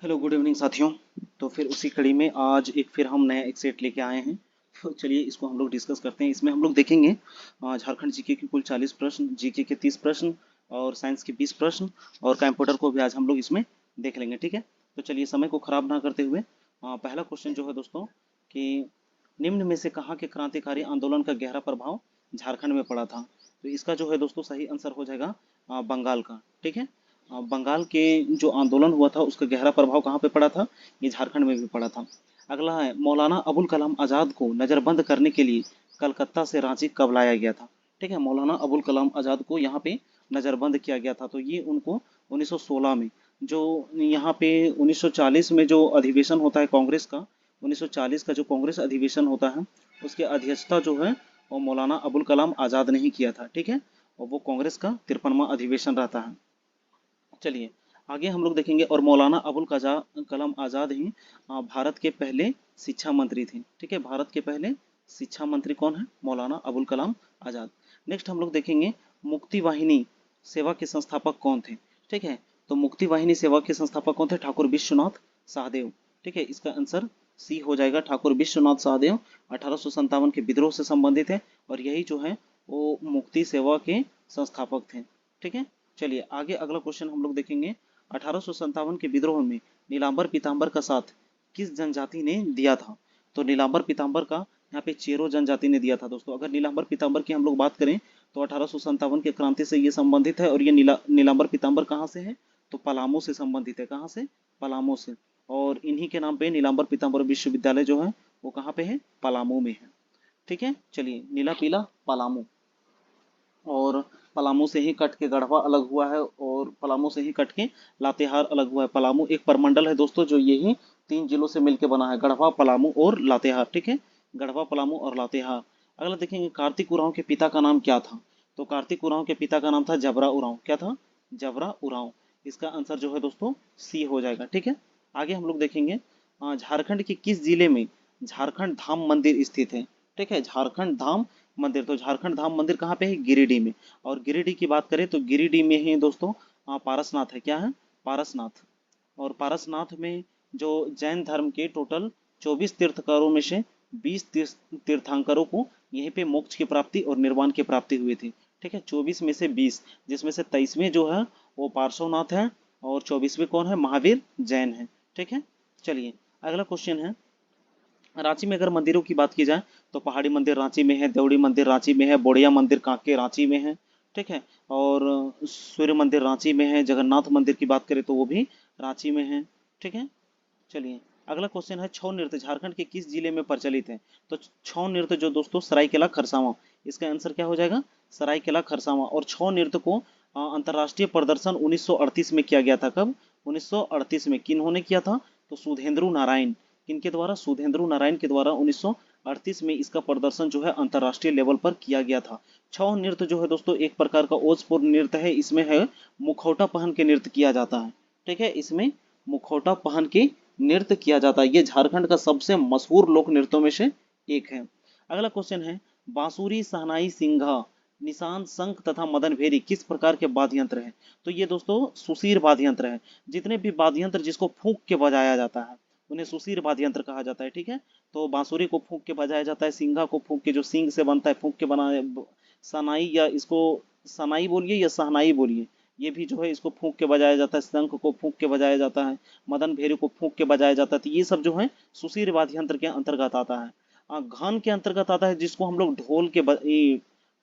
Hello good evening साथियों। तो फिर उसी कड़ी में आज फिर हम नया एक सेट लेके आए हैं। तो चलिए इसको हम लोग डिस्कस करते हैं। इसमें हम लोग देखेंगे झारखंड जीके के कुल 40 प्रश्न, जीके के 30 प्रश्न और साइंस के 20 प्रश्न और कंप्यूटर को भी आज हम लोग इसमें देख लेंगे। ठीक है, तो चलिए समय को खराब ना करते हुए पहला क्वेश्चन जो है दोस्तों कि निम्न में से कहाँ के क्रांतिकारी आंदोलन का गहरा प्रभाव झारखंड में पड़ा था। तो इसका जो है दोस्तों सही आंसर हो जाएगा बंगाल का। ठीक है, बंगाल के जो आंदोलन हुआ था उसका गहरा प्रभाव कहाँ पे पड़ा था, ये झारखंड में भी पड़ा था। अगला है मौलाना अबुल कलाम आज़ाद को नज़रबंद करने के लिए कलकत्ता से रांची कब लाया गया था। ठीक है, मौलाना अबुल कलाम आज़ाद को यहाँ पे नज़रबंद किया गया था। तो ये उनको 1916 में, जो यहाँ पे 1940 में जो अधिवेशन होता है कांग्रेस का, 1940 का जो कांग्रेस अधिवेशन होता है उसकी अध्यक्षता जो है वो मौलाना अबुल कलाम आज़ाद ने ही किया था। ठीक है, और वो कांग्रेस का 53वां अधिवेशन रहता है। चलिए आगे हम लोग देखेंगे। और मौलाना कलाम आज़ाद ही भारत के पहले शिक्षा मंत्री थे। ठीक है, भारत के पहले शिक्षा मंत्री कौन है, मौलाना अबुल कलाम आज़ाद। नेक्स्ट हम लोग देखेंगे मुक्ति वाहिनी सेवा के संस्थापक कौन थे। ठीक है, तो मुक्ति वाहिनी सेवा के संस्थापक कौन थे, ठाकुर विश्वनाथ सहदेव। ठीक है, इसका आंसर सी हो जाएगा, ठाकुर विश्वनाथ सहदेव 1857 के विद्रोह से संबंधित है और यही जो है वो मुक्ति सेवा के संस्थापक थे। ठीक है, चलिए आगे अगला क्वेश्चन हम लोग देखेंगे। 1857 के विद्रोह में नीलांबर पीताम्बर का साथ किस जनजाति ने दिया था। तो नीलांबर पीताम्बर का यहाँ पे चेरो जनजाति ने दिया था। दोस्तों अगर नीलांबर पीताम्बर की हम लोग बात करें तो 1857 के क्रांति से ये संबंधित है और ये नीलांबर पीताम्बर कहाँ से है, तो पलामू से संबंधित है। कहाँ से, पलामू से। और इन्हीं के नाम पे नीलांबर पीताम्बर विश्वविद्यालय जो है वो कहाँ पे है, पलामू में है। ठीक है, चलिए नीला पीला पलामू। और पलामू से ही कट के गढ़वा अलग हुआ है और पलामू से ही कट के लातेहार अलग हुआ है। पलामू एक परमंडल है दोस्तों जो यही 3 जिलों से मिलकर बना है, गढ़वा पलामू और लातेहार। ठीक है, गढ़वा पलामू और लातेहार। अगला देखेंगे कार्तिक उरांव के पिता का नाम क्या था। तो कार्तिक उरांव के पिता का नाम था जबरा उरांव। क्या था, जबरा उरांव। इसका आंसर जो है दोस्तों सी हो जाएगा। ठीक है, आगे हम लोग देखेंगे झारखंड के किस जिले में झारखंड धाम मंदिर स्थित है। ठीक है, झारखंड धाम मंदिर। तो झारखंड धाम मंदिर कहाँ पे है, गिरिडीह में। और गिरिडीह की बात करें तो गिरिडीह में ही दोस्तों पारसनाथ है। क्या है, पारसनाथ। और पारसनाथ में जो जैन धर्म के टोटल 24 तीर्थंकरों में से 20 तीर्थंकरों को यहीं पे मोक्ष की प्राप्ति और निर्वाण की प्राप्ति हुई थी। ठीक है, 24 में से 20, जिसमें से 23वें जो है वो पार्श्वनाथ है और 24वें कौन है, महावीर जैन है। ठीक है, चलिए अगला क्वेश्चन है। रांची में अगर मंदिरों की बात की जाए तो पहाड़ी मंदिर रांची में है, देवड़ी मंदिर रांची में है, बोड़िया मंदिर कांके रांची में है। ठीक है, और सूर्य मंदिर रांची में है। जगन्नाथ मंदिर की बात करें तो वो भी रांची में है। ठीक है, चलिए अगला क्वेश्चन है छऊ नृत्य झारखंड के किस जिले में प्रचलित है। तो छऊ नृत्य जो दोस्तों सरायकेला खरसावां, इसका आंसर क्या हो जाएगा, सरायकेला खरसावां। और छऊ नृत्य को अंतर्राष्ट्रीय प्रदर्शन 1938 में किया गया था। कब, 1938 में। किन्होंने किया था, तो सुधेंद्र नारायण। किनके द्वारा, सुधेंद्र नारायण के द्वारा 1938 में इसका प्रदर्शन जो है अंतर्राष्ट्रीय लेवल पर किया गया था। छऊ नृत्य जो है दोस्तों एक प्रकार का ओजपूर्ण नृत्य है। इसमें है मुखौटा पहन के नृत्य किया जाता है। ठीक है, इसमें मुखौटा पहन के नृत्य किया जाता है। ये झारखंड का सबसे मशहूर लोक नृत्यों में से एक है। अगला क्वेश्चन है बांसुरी, शहनाई, सिंघा, निशान, शंख तथा मदन भेरी किस प्रकार के वाद्य यंत्र है। तो ये दोस्तों सुशीर वाद्य यंत्र है। जितने भी वाद्य यंत्र जिसको फूंक के बजाया जाता है उन्हें सुशीर वाद्य यंत्र कहा जाता है। ठीक है, तो बांसुरी को फूंक के बजाया जाता है, सिंघा को फूंक के, जो सींग से बनता है, फूंक के बना, सनाई या इसको सनाई बोलिए या सहनाई बोलिए, ये भी जो है इसको फूंक के बजाया जाता है। शंख को फूंक के बजाया जाता है, मदन भेरी को फूंक के बजाया जाता है। तो ये सब जो है सुशीर वाद्य यंत्र के अंतर्गत आता है। घन के अंतर्गत आता है जिसको हम लोग ढोल के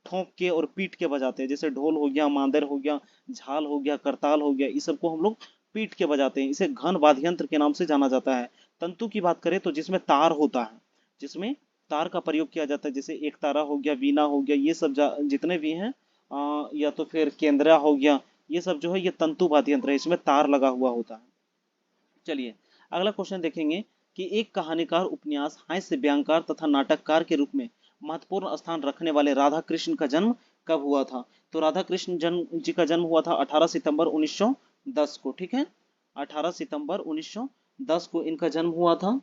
ठोंक के और पीट के बजाते हैं। जैसे ढोल हो गया, मांदर हो गया, झाल हो गया, करताल हो गया, इस सबको हम लोग पीट के बजाते हैं। इसे घन वाद्य यंत्र के नाम से जाना जाता है। तंतु की बात करें तो जिसमें तार होता है, जिसमें तार का प्रयोग किया जाता है, जैसे एक तारा हो गया, वीणा हो गया, ये सब जितने भी हैं, या तो फिर केंद्रा हो गया, ये सब जो है ये तंतु वाद्य यंत्र है, इसमें तार लगा हुआ होता है। चलिए अगला क्वेश्चन देखेंगे कि एक कहानीकार, उपन्यास, हास्य व्यंग्यकार तथा नाटककार के रूप में महत्वपूर्ण स्थान रखने वाले राधा कृष्ण का जन्म कब हुआ था। तो राधा कृष्ण जन्म जी का जन्म हुआ था 18 सितंबर 1910 को। ठीक है, 18 सितंबर 1910 को इनका जन्म हुआ था।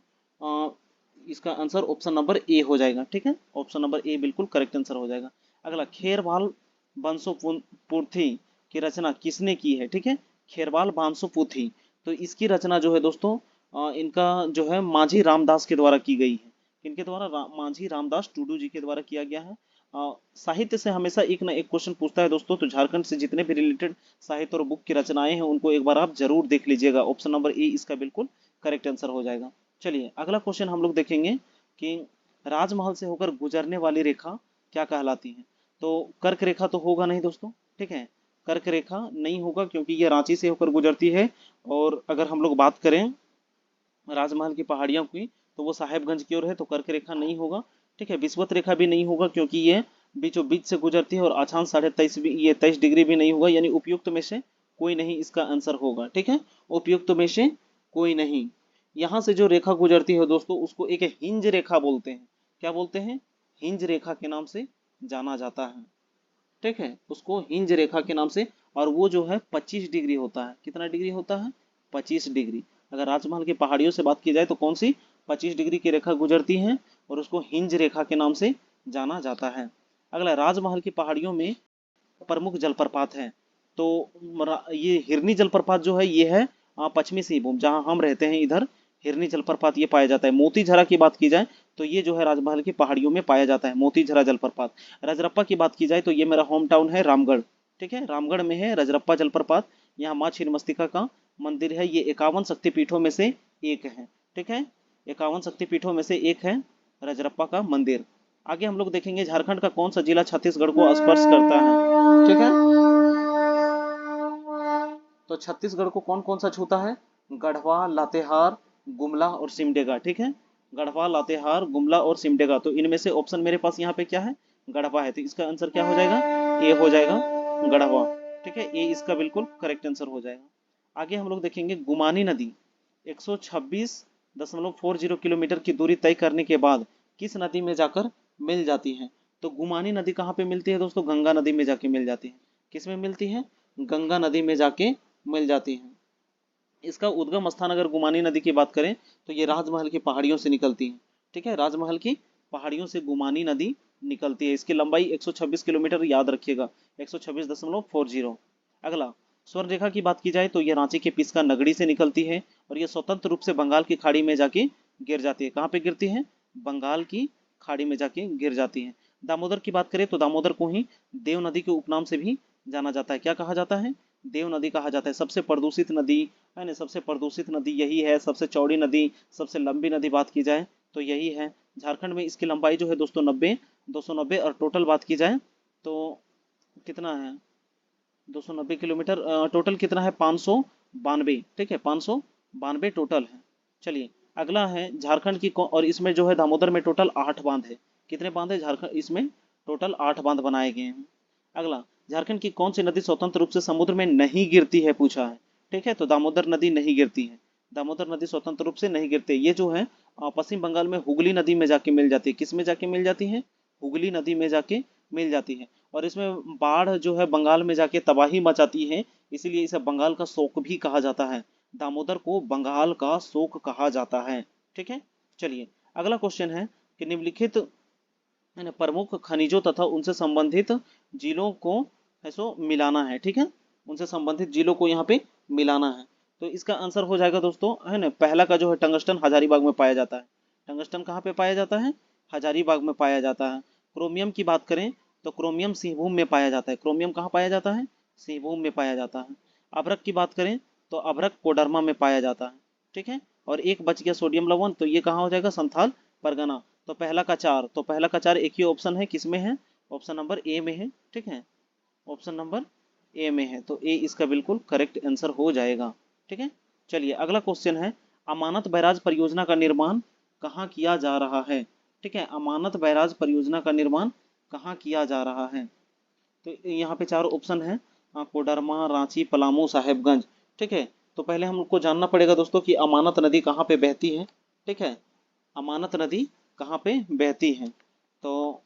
इसका आंसर ऑप्शन नंबर ए हो जाएगा। ठीक है, ऑप्शन नंबर ए बिल्कुल करेक्ट आंसर हो जाएगा। अगला खेरवाल बांसुपुथी की रचना किसने की है। ठीक है, खेरवाल बांसुपुथी तो इसकी रचना जो है दोस्तों इनका जो है मांझी रामदास के द्वारा की गई है। किनके द्वारा? मांझी रामदास टूडू जी के द्वारा किया गया है। साहित्य से हमेशा एक ना एक क्वेश्चन पूछता है दोस्तों, तो झारखंड से जितने भी रिलेटेड साहित्य और बुक की रचनाएं हैं उनको एक बार आप जरूर देख लीजिएगा। ऑप्शन नंबर ए इसका बिल्कुल करेक्ट आंसर हो जाएगा। चलिए अगला क्वेश्चन हम लोग देखेंगे कि राजमहल से होकर गुजरने वाली रेखा क्या कहलाती है? तो कर्क रेखा तो होगा नहीं दोस्तों, ठीक है, कर्क रेखा नहीं होगा क्योंकि ये रांची से होकर गुजरती है। और अगर हम लोग बात करें राजमहल की पहाड़ियों की तो वो साहेबगंज की ओर है, तो कर्क रेखा नहीं होगा। ठीक है, विषुवत रेखा भी नहीं होगा क्योंकि ये बीचों बीच से गुजरती है। और अक्षांश 23.5 भी, ये 23 डिग्री भी नहीं होगा। यानी उपयुक्त में से कोई नहीं इसका आंसर होगा। ठीक है, उपयुक्त में से कोई नहीं। यहाँ से जो रेखा गुजरती है दोस्तों उसको एक हिंज रेखा बोलते हैं। क्या बोलते हैं? हिंज रेखा के नाम से जाना जाता है। ठीक है, उसको हिंज रेखा के नाम से। और वो जो है 25 डिग्री होता है। कितना डिग्री होता है? 25 डिग्री। अगर राजमहल की पहाड़ियों से बात की जाए तो कौन सी 25 डिग्री की रेखा गुजरती है और उसको हिंज रेखा के नाम से जाना जाता है। अगला, राजमहल की पहाड़ियों में प्रमुख जलप्रपात है। तो ये हिरनी जलप्रपात जो है ये है पश्चिमी सिंहभूम, जहां हम रहते हैं इधर हिरनी जलप्रपात ये पाया जाता है। मोतीझरा की बात की जाए तो ये जो है राजमहल की पहाड़ियों में पाया जाता है, मोतीझरा जलप्रपात। रजरप्पा की बात की जाए तो ये मेरा होम टाउन है रामगढ़। ठीक है, रामगढ़ में है रजरप्पा जलप्रपात। यहाँ माँ छिन्नमस्तिका का मंदिर है। ये 51 शक्तिपीठों में से एक है। ठीक है, 51 शक्तिपीठों में से एक है रजरप्पा का मंदिर। आगे हम लोग देखेंगे झारखंड का कौन सा जिला छत्तीसगढ़ को स्पर्श करता है। ठीक है, तो छत्तीसगढ़ को कौन कौन सा छूता है? गढ़वा, लातेहार, गुमला और सिमडेगा। ठीक है, गढ़वा, लातेहार, गुमला और सिमडेगा। तो इनमें से ऑप्शन मेरे पास यहाँ पे क्या है? गढ़वा है। तो इसका आंसर क्या हो जाएगा? ए हो जाएगा, गढ़वा। ठीक है, ए इसका बिल्कुल करेक्ट आंसर हो जाएगा। आगे हम लोग देखेंगे गुमानी नदी 126.40 किलोमीटर की दूरी तय करने के बाद किस नदी में जाकर मिल जाती है? तो गुमानी नदी कहाँ पे मिलती है दोस्तों? गंगा नदी में जाके मिल जाती है। किस में मिलती है? गंगा नदी में जाके मिल जाती है। इसका उद्गम स्थान अगर गुमानी नदी की बात करें तो ये राजमहल की पहाड़ियों से निकलती है। ठीक है, राजमहल की पहाड़ियों से गुमानी नदी निकलती है। इसकी लंबाई 126 किलोमीटर, याद रखिएगा 126.40। अगला, स्वर्ण रेखा की बात की जाए तो ये रांची के पिस्का नगड़ी से निकलती है और ये स्वतंत्र रूप से बंगाल की खाड़ी में जाके गिर जाती है। कहाँ पे गिरती है? बंगाल की खाड़ी में जाके गिर जाती है। दामोदर की बात करें तो दामोदर को ही देव नदी के उपनाम से भी जाना जाता है। क्या कहा जाता है? देव नदी कहा जाता है। सबसे प्रदूषित नदी है ना, सबसे प्रदूषित नदी यही है। सबसे चौड़ी नदी, सबसे लंबी नदी बात की जाए तो यही है। झारखंड में इसकी लंबाई जो है दोस्तों 290 और टोटल बात की जाए तो कितना है? 290 किलोमीटर। टोटल कितना है? 592। ठीक है, 592 टोटल है। चलिए अगला है झारखंड की और इसमें जो है दामोदर में टोटल 8 बांध है। कितने बांध है झारखंड? इसमें टोटल 8 बांध बनाए गए हैं। अगला, झारखंड की कौन सी नदी स्वतंत्र रूप से समुद्र में नहीं गिरती है पूछा है। ठीक है, तो दामोदर नदी नहीं गिरती है। दामोदर नदी स्वतंत्र रूप से नहीं गिरती। ये जो है पश्चिम बंगाल में हुगली नदी में जाके मिल जाती है। किस में जाके मिल जाती है? हुगली नदी में जाके मिल जाती है। और इसमें बाढ़ जो है बंगाल में जाके तबाही मचाती है, इसीलिए इसे बंगाल का शोक भी कहा जाता है। दामोदर को बंगाल का शोक कहा जाता है। ठीक है, चलिए अगला क्वेश्चन है कि निम्नलिखित प्रमुख खनिजों तथा उनसे संबंधित जिलों को ऐसो मिलाना है। ठीक है, उनसे संबंधित जिलों को यहाँ पे मिलाना है। तो इसका आंसर हो जाएगा दोस्तों है ना, पहला का जो है टंगस्टन हजारीबाग में पाया जाता है। टंगस्टन कहाँ पे पाया जाता है? हजारीबाग में पाया जाता है। क्रोमियम की बात करें तो क्रोमियम सिंहभूम में पाया जाता है। क्रोमियम कहाँ पाया जाता है? सिंहभूम में पाया जाता है। अभ्रक की बात करें तो अभ्रक कोडरमा में पाया जाता है। ठीक है, और एक बच गया सोडियम लवण, तो ये कहाँ हो जाएगा? संथाल परगना। तो पहला का 4, तो पहला का 4 एक ही ऑप्शन है, किसमें है? ऑप्शन नंबर ए में है। ठीक है, ऑप्शन नंबर ए में है, तो ए इसका बिल्कुल करेक्ट आंसर हो जाएगा। ठीक है, चलिए अगला क्वेश्चन है अमानत बैराज परियोजना का निर्माण कहाँ किया जा रहा है? ठीक है, अमानत बैराज परियोजना का निर्माण कहाँ किया जा रहा है? तो यहाँ पे 4 ऑप्शन है, कोडरमा, रांची, पलामू, साहेबगंज। ठीक है, तो पहले हमको जानना पड़ेगा दोस्तों कि अमानत नदी कहाँ पे बहती है। ठीक है, अमानत नदी कहाँ पे बहती है? तो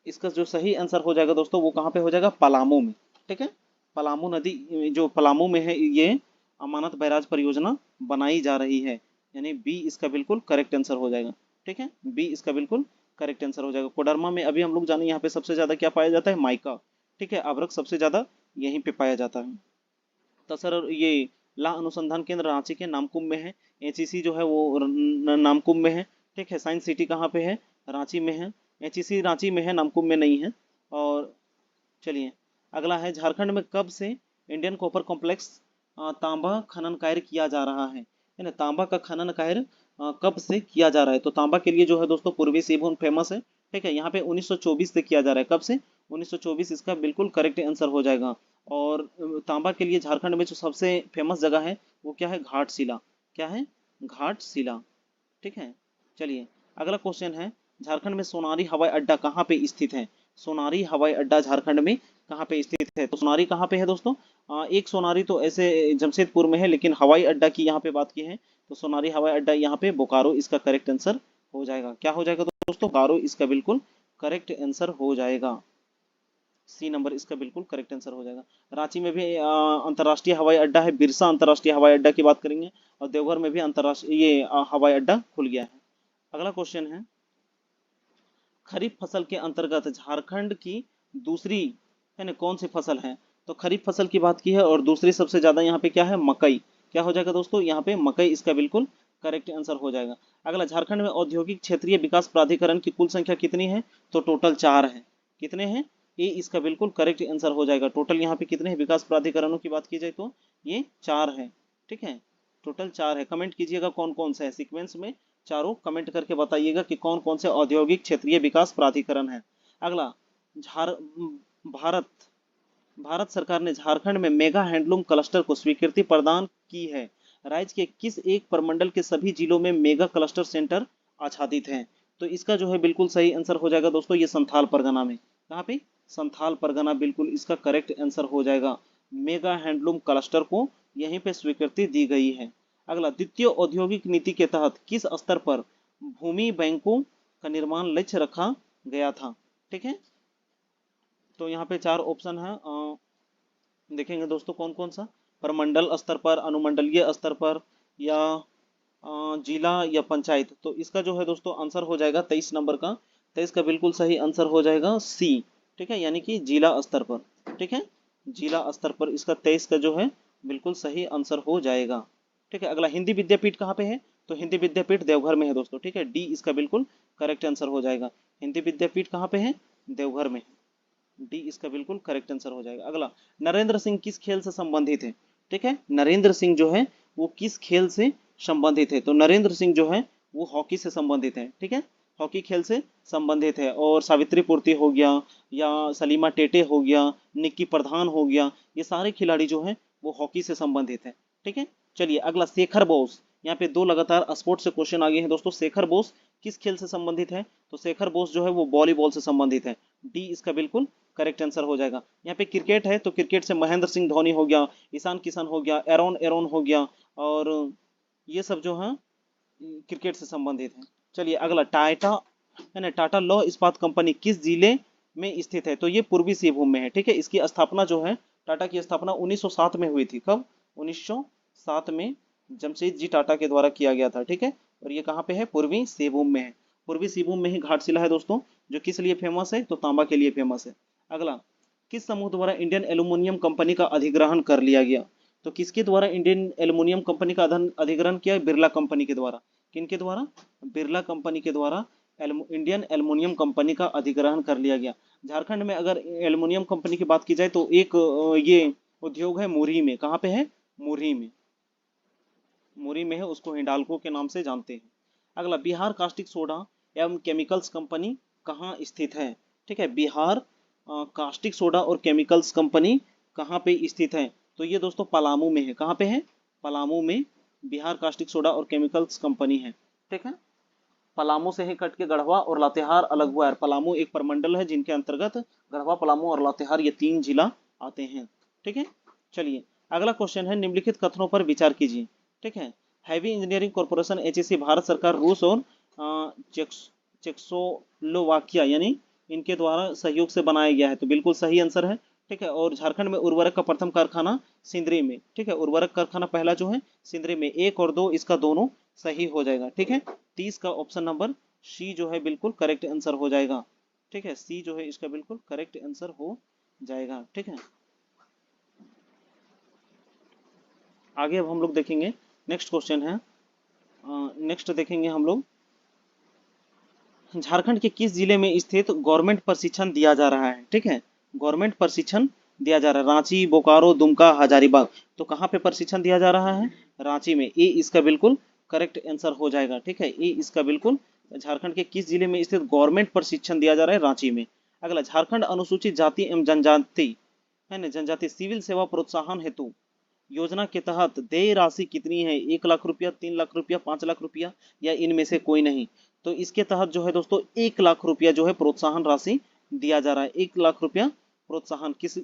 इसका जो सही आंसर हो जाएगा दोस्तों वो कहाँ पे हो जाएगा? पलामू में। ठीक है, पलामू नदी जो पलामू में है ये अमानत बैराज परियोजना बनाई जा रही है। यानी बी इसका बिल्कुल करेक्ट आंसर हो जाएगा। ठीक है, बी इसका बिल्कुल करेक्ट आंसर हो जाएगा। कोडरमा में अभी हम लोग जाने यहाँ पे सबसे ज्यादा क्या पाया जाता है? माइका। ठीक है, अभ्रक सबसे ज्यादा यहीं पे पाया जाता है। तसर ये ला अनुसंधान केंद्र रांची के नामकुम में है। एचईसी जो है वो नामकुम में है। ठीक है, साइंस सिटी कहाँ पे है? रांची में है। एचईसी रांची में है, नामकुम में नहीं है। और चलिए अगला है, झारखंड में कब से इंडियन कॉपर कॉम्प्लेक्स तांबा खनन कार्य किया जा रहा है ना? तांबा का खनन कार्य कब से किया जा रहा है? तो तांबा के लिए जो है दोस्तों पूर्वी सिंहभूम फेमस है। ठीक है, यहाँ पे 1924 से किया जा रहा है। कब से? 1924 इसका बिल्कुल करेक्ट आंसर हो जाएगा। और तांबा के लिए झारखंड में जो सबसे फेमस जगह है वो क्या है? घाटशिला। क्या है? घाटशिला। ठीक है, चलिए अगला क्वेश्चन है, झारखंड में सोनारी हवाई अड्डा कहाँ पे स्थित है? सोनारी हवाई अड्डा झारखंड में कहाँ पे स्थित है? तो सोनारी कहाँ पे है दोस्तों? एक सोनारी तो ऐसे जमशेदपुर में है, लेकिन हवाई अड्डा की यहाँ पे बात की है तो सोनारी हवाई अड्डा यहाँ पे बोकारो इसका करेक्ट आंसर हो जाएगा। क्या हो जाएगा दोस्तों? बोकारो इसका बिल्कुल करेक्ट आंसर हो जाएगा। सी नंबर इसका बिल्कुल करेक्ट आंसर हो जाएगा। रांची में भी अंतर्राष्ट्रीय हवाई अड्डा है, बिरसा अंतर्राष्ट्रीय हवाई अड्डा की बात करेंगे। और देवघर में भी अंतर्राष्ट्रीय ये हवाई अड्डा खुल गया है। अगला क्वेश्चन है, खरीफ फसल के अंतर्गत झारखंड की दूसरी है ना कौन सी फसल है? तो खरीफ फसल की बात की है और दूसरी सबसे ज्यादा यहाँ पे क्या है? मकई। क्या हो जाएगा दोस्तों? यहाँ पे मकई इसका बिल्कुल करेक्ट आंसर हो जाएगा। अगला, झारखंड में औद्योगिक क्षेत्रीय विकास प्राधिकरण की कुल संख्या कितनी है? तो टोटल 4 है। कितने हैं? ये इसका बिल्कुल करेक्ट आंसर हो जाएगा। टोटल यहाँ पे कितने हैं विकास प्राधिकरणों की बात की जाए तो ये 4 है। ठीक है, टोटल 4 है। कमेंट कीजिएगा कौन कौन सा है सीक्वेंस में, चारों कमेंट करके बताइएगा कि कौन कौन से औद्योगिक क्षेत्रीय विकास प्राधिकरण है। अगला, झार भारत भारत सरकार ने झारखंड में मेगा हैंडलूम क्लस्टर को स्वीकृति प्रदान की है। राज्य के किस एक प्रमंडल के सभी जिलों में मेगा क्लस्टर सेंटर आच्छादित हैं? तो इसका जो है बिल्कुल सही आंसर हो जाएगा दोस्तों, ये संथाल परगना में। कहाँ पे? संथाल परगना बिल्कुल इसका करेक्ट आंसर हो जाएगा। मेगा हैंडलूम क्लस्टर को यहीं पे स्वीकृति दी गई है। अगला, द्वितीय औद्योगिक नीति के तहत किस स्तर पर भूमि बैंकों का निर्माण लक्ष्य रखा गया था? ठीक है, तो यहाँ पे 4 ऑप्शन है, देखेंगे दोस्तों कौन कौन सा। प्रमंडल स्तर पर, अनुमंडलीय स्तर पर, या जिला या पंचायत। तो इसका जो है दोस्तों आंसर हो जाएगा 23 नंबर का। 23 का बिल्कुल सही आंसर हो जाएगा सी। ठीक है, यानी कि जिला स्तर पर। ठीक है, जिला स्तर पर इसका 23 का जो है बिल्कुल सही आंसर हो जाएगा। ठीक है, अगला, हिंदी विद्यापीठ कहाँ पे है? तो हिंदी विद्यापीठ देवघर में है दोस्तों। ठीक है, डी इसका बिल्कुल करेक्ट आंसर हो जाएगा। हिंदी विद्यापीठ कहाँ पे है? देवघर में। डी इसका बिल्कुल करेक्ट आंसर हो जाएगा। अगला, नरेंद्र सिंह किस खेल से संबंधित है? ठीक है, नरेंद्र सिंह जो है वो किस खेल से संबंधित है? तो नरेंद्र सिंह जो है वो हॉकी से संबंधित है। ठीक है, हॉकी खेल से संबंधित है। और सावित्री पूर्ति हो गया, या सलीमा टेटे हो गया, निक्की प्रधान हो गया, ये सारे खिलाड़ी जो हैं वो हॉकी से संबंधित है। ठीक है, चलिए अगला, शेखर बोस। यहाँ पे 2 लगातार स्पोर्ट्स से क्वेश्चन आ गए हैं दोस्तों। शेखर बोस किस खेल से संबंधित है? तो शेखर बोस जो है वो वॉलीबॉल से संबंधित है। डी इसका बिल्कुल करेक्ट आंसर हो जाएगा। यहाँ पे क्रिकेट है तो क्रिकेट से महेंद्र सिंह धोनी हो गया, ईशान किशन हो गया, एरोन एरोन हो गया, और ये सब जो है क्रिकेट से संबंधित है। चलिए अगला, टाटा है ना, टाटा लौह इस्पात कंपनी किस जिले में स्थित है? तो ये पूर्वी सिंहभूम में है। ठीक है, इसकी स्थापना जो है, टाटा की स्थापना 1907 में हुई थी। कब? 1907 में जमशेद जी टाटा के द्वारा किया गया था। ठीक है, और ये कहाँ पे है? पूर्वी सिंहभूम में है। पूर्वी सिंहभूम में ही घाटशिला है दोस्तों, जो किस लिए फेमस है? तो तांबा के लिए फेमस है। अगला, किस समूह द्वारा इंडियन एल्यूमिनियम कंपनी का अधिग्रहण कर लिया गया? तो किसके द्वारा इंडियन एल्यूमिनियम कंपनी का अधिग्रहण किया? बिरला कंपनी के द्वारा। किनके द्वारा? बिरला कंपनी के द्वारा इंडियन एल्यूमिनियम कंपनी का अधिग्रहण कर लिया गया। झारखंड में अगर एल्यूमिनियम कंपनी की बात की जाए तो एक ये उद्योग है मुरही में। कहाँ पे है? मुरही में। मुरही में है, उसको हिंडाल्को के नाम से जानते हैं। अगला, बिहार कास्टिक सोडा एवं केमिकल्स कंपनी कहाँ स्थित है? ठीक है, बिहार कास्टिक सोडा और केमिकल्स कंपनी कहाँ पे स्थित है? तो ये दोस्तों पलामू में है। कहाँ पे है? पलामू में बिहार कास्टिक सोडा और केमिकल्स कंपनी है। ठीक है, पलामू से ही कट के गढ़वा और लातेहार अलग हुआ है। पलामू एक प्रमंडल है जिनके अंतर्गत गढ़वा, पलामू और लातेहार ये 3 जिला आते हैं। ठीक है, चलिए अगला क्वेश्चन है, निम्नलिखित कथनों पर विचार कीजिए। ठीक है, heavy engineering corporation HEC Bharat सरकार, रूस और चेकोस्लोवाकिया यानी इनके द्वारा सहयोग से बनाया गया है। तो बिल्कुल सही आंसर है। ठीक है, और झारखंड में उर्वरक का प्रथम कारखाना सिंदरी में। ठीक है, उर्वरक कारखाना पहला जो है सिंदरी में। 1 और 2 इसका दोनों सही हो जाएगा। ठीक है, 30 का ऑप्शन नंबर सी जो है बिल्कुल करेक्ट आंसर हो जाएगा। ठीक है, सी जो है इसका बिल्कुल करेक्ट आंसर हो जाएगा। ठीक है, आगे अब हम लोग देखेंगे, नेक्स्ट क्वेश्चन है, नेक्स्ट देखेंगे हम लोग, झारखंड के किस जिले में स्थित गवर्नमेंट प्रशिक्षण दिया जा रहा है। ठीक है, गवर्नमेंट प्रशिक्षण दिया जा रहा है, रांची, बोकारो, दुमका, हजारीबाग। तो कहाँ पे प्रशिक्षण दिया जा रहा है, रांची में। ए इसका बिल्कुल करेक्ट आंसर हो जाएगा। ठीक है, ए इसका बिल्कुल, झारखंड के किस जिले में स्थित गवर्नमेंट प्रशिक्षण दिया जा रहा है, रांची में। अगला, झारखंड अनुसूचित जाति एवं जनजाति, है ना, जनजाति सिविल सेवा प्रोत्साहन हेतु योजना के तहत देय राशि कितनी है, 1 लाख रुपया, 3 लाख रुपया, 5 लाख रुपया, या इनमें से कोई नहीं। तो इसके तहत जो है दोस्तों 1 लाख रुपया जो है प्रोत्साहन राशि दिया जा रहा है। 1 लाख रुपया प्रोत्साहन, किस,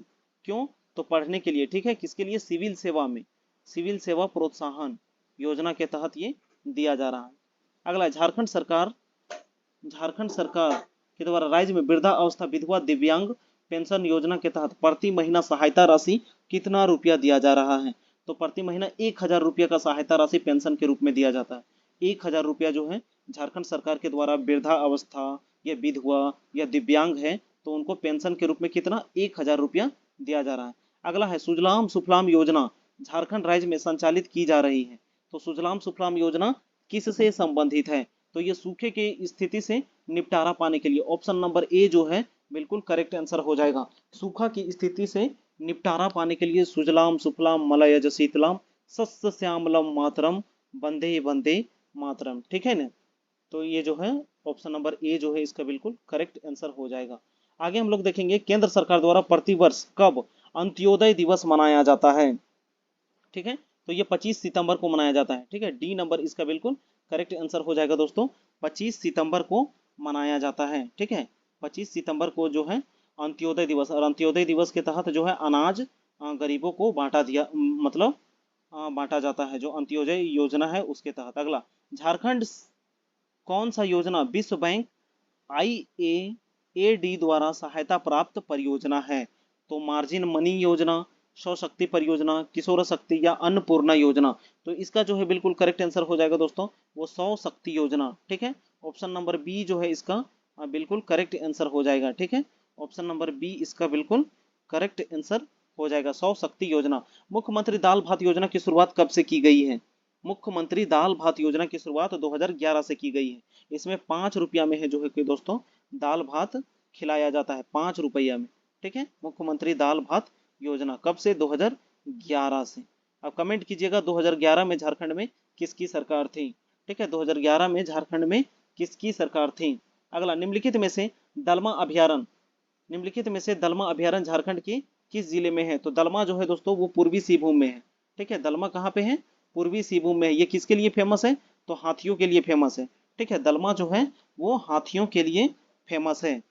क्यों, तो पढ़ने के लिए। ठीक है, किसके लिए, सिविल सेवा में, सिविल सेवा प्रोत्साहन योजना के तहत ये दिया जा रहा है। अगला, झारखंड सरकार के द्वारा राज्य में वृद्धा अवस्था विधवा दिव्यांग पेंशन योजना के तहत प्रति महीना सहायता राशि कितना रुपया दिया जा रहा है। तो प्रति महीना 1,000 रुपया का सहायता राशि पेंशन के रूप में दिया जाता है। 1,000 रुपया जो है झारखंड सरकार के द्वारा वृद्धा अवस्था या विधवा या दिव्यांग है तो उनको पेंशन के रूप में कितना, 1,000 रुपया दिया जा रहा है। अगला है, सुजलाम सुफलाम योजना झारखंड राज्य में संचालित की जा रही है। तो सुजलाम सुफलाम योजना किससे संबंधित है, तो ये सूखे की स्थिति से निपटारा पाने के लिए। ऑप्शन नंबर ए जो है बिल्कुल करेक्ट आंसर हो जाएगा। सूखा की स्थिति से निपटारा पाने के लिए सुजलाम सुफलाम मलयज शीतलाम सस्य श्यामलम मातरम वंदे वंदे मातरम। ठीक है ना, तो ये जो है ऑप्शन नंबर ए जो है इसका बिल्कुल करेक्ट आंसर हो जाएगा। आगे हम लोग देखेंगे, केंद्र सरकार द्वारा प्रतिवर्ष कब अंत्योदय दिवस मनाया जाता है। ठीक है, तो ये 25 सितंबर को मनाया जाता है। ठीक है, डी नंबर इसका बिल्कुल करेक्ट आंसर हो जाएगा दोस्तों, 25 सितंबर को मनाया जाता है। ठीक है, 25 सितंबर को जो है अंत्योदय दिवस, और अंत्योदय दिवस के तहत जो है अनाज गरीबों को बांटा दिया, मतलब बांटा जाता है, जो अंत्योदय योजना है उसके तहत। अगला, झारखंड कौन सा योजना विश्व बैंक IAAD द्वारा सहायता प्राप्त परियोजना है। तो मार्जिन मनी योजना, सौ शक्ति परियोजना, किशोर शक्ति, या अन्नपूर्णा योजना। तो इसका जो है बिल्कुल करेक्ट आंसर हो जाएगा दोस्तों, वो सौ शक्ति योजना। ठीक है, ऑप्शन नंबर बी जो है इसका बिल्कुल करेक्ट आंसर हो जाएगा। ठीक है, ऑप्शन नंबर बी इसका बिल्कुल करेक्ट आंसर हो जाएगा, सौ शक्ति योजना। मुख्यमंत्री दाल भात योजना की शुरुआत कब से की गई है। मुख्यमंत्री दाल भात योजना की शुरुआत 2011 से की गई है। इसमें 5 रुपया में है जो है कि दोस्तों दाल भात खिलाया जाता है, 5 रुपया में। ठीक है, मुख्यमंत्री दाल भात योजना कब से, 2011 से। अब कमेंट कीजिएगा 2011 में झारखंड में किसकी सरकार थी। ठीक है, 2011 में झारखंड में किसकी सरकार थी। अगला, निम्नलिखित में से दलमा अभ्यारण्य, निम्नलिखित में से दलमा अभ्यारण्य झारखंड के किस जिले में है। तो दलमा जो है दोस्तों वो पूर्वी सिंहभूम में है। ठीक है, दलमा कहाँ पे है, पूर्वी सिंहभूम में है। ये किसके लिए फेमस है, तो हाथियों के लिए फेमस है। ठीक है, दलमा जो है वो हाथियों के लिए फेमस है।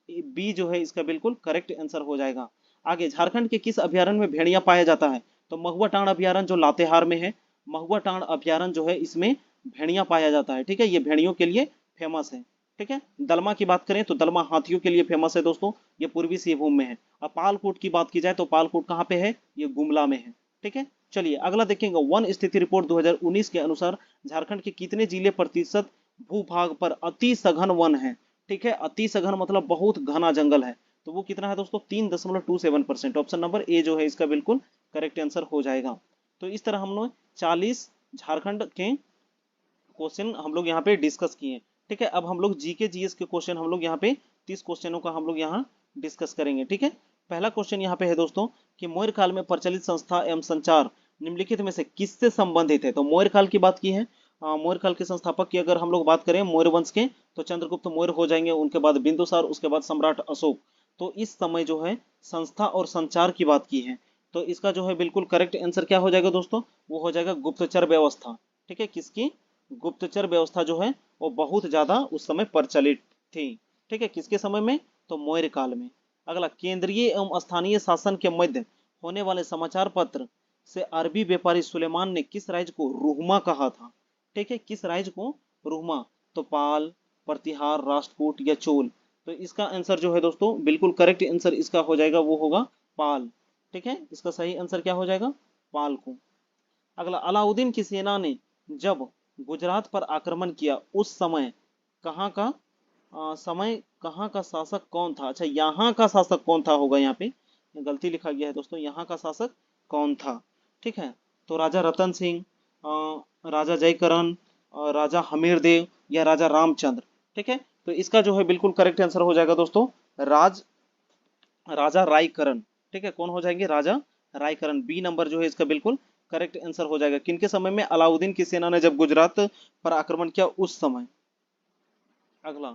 बी जो है इसका बिल्कुल करेक्ट आंसर हो जाएगा। आगे, झारखंड के किस अभ्यारण्य में भेड़िया पाया जाता है। तो महुआ टांड अभ्यारण्य जो लातेहार में है, महुआ टांड अभ्यारण्य जो है इसमें भेड़िया पाया जाता है। ठीक है, ये भेड़ियों के लिए फेमस है। ठीक है, दलमा की बात करें तो दलमा हाथियों के लिए फेमस है दोस्तों, ये पूर्वी सिंहभूम में है। अब पालकोट की बात की जाए तो पालकोट कहाँ पे है, ये गुमला में है। ठीक है, चलिए अगला देखेंगे, वन स्थिति रिपोर्ट 2019 के अनुसार झारखंड के कितने जिले प्रतिशत भूभाग पर अति सघन वन है। ठीक है, अति सघन मतलब बहुत घना जंगल है, तो वो कितना है दोस्तों, 3.27%। ऑप्शन नंबर ए जो है इसका बिल्कुल करेक्ट आंसर हो जाएगा। तो इस तरह हम लोग 40 झारखंड के क्वेश्चन हम लोग यहाँ पे डिस्कस किए। ठीक है, अब हम लोग जीके जीएस के क्वेश्चन हम लोग यहाँ पे 30 क्वेश्चनों का हम लोग यहाँ डिस्कस करेंगे। ठीक है, पहला क्वेश्चन यहाँ पे है दोस्तों कि मौर्य काल में प्रचलित संस्था एवं संचार निम्नलिखित में से किससे संबंधित है। तो मौर्य काल की बात की है, मौर्य काल के संस्थापक की अगर हम लोग बात करें मौर्य वंश के, तो चंद्रगुप्त मौर्य हो जाएंगे, उनके बाद बिंदुसार, उसके बाद सम्राट अशोक। तो इस समय जो है संस्था और संचार की बात की है, तो इसका जो है बिल्कुल करेक्ट आंसर क्या हो जाएगा दोस्तों, वो हो जाएगा गुप्तचर व्यवस्था। ठीक है, किसकी, गुप्तचर व्यवस्था जो है वो बहुत ज्यादा उस समय प्रचलित थी। ठीक है, किसके समय में, तो मौर्य काल में। अगला, केंद्रीय एवं स्थानीय शासन के मध्य होने वाले समाचार पत्र से अरबी व्यापारी सुलेमान ने किस राज्य को रुहमा कहा था। ठीक है, किस राज्य को रुहमा, तो पाल, प्रतिहार, राष्ट्रकूट, या चोल। तो इसका आंसर जो है दोस्तों बिल्कुल करेक्ट आंसर इसका हो जाएगा, वो होगा पाल। ठीक है, इसका सही आंसर क्या हो जाएगा, पाल को। अगला, अलाउद्दीन की सेना ने जब गुजरात पर आक्रमण किया उस समय कहाँ का समय कहाँ का शासक कौन था। अच्छा, यहाँ का शासक कौन था होगा, यहाँ पे गलती लिखा गया है दोस्तों, यहाँ का शासक कौन था। ठीक है, तो राजा रतन सिंह, राजा जयकरण, राजा हमीरदेव या राजा रामचंद्र। ठीक है, तो इसका जो है बिल्कुल करेक्ट आंसर हो जाएगा दोस्तों राजा रायकरण। ठीक है, कौन हो जाएंगे? राजा रायकरण। बी नंबर जो है इसका बिल्कुल करेक्ट आंसर हो जाएगा। किनके समय में? अलाउद्दीन की सेना ने जब गुजरात पर आक्रमण किया उस समय। अगला,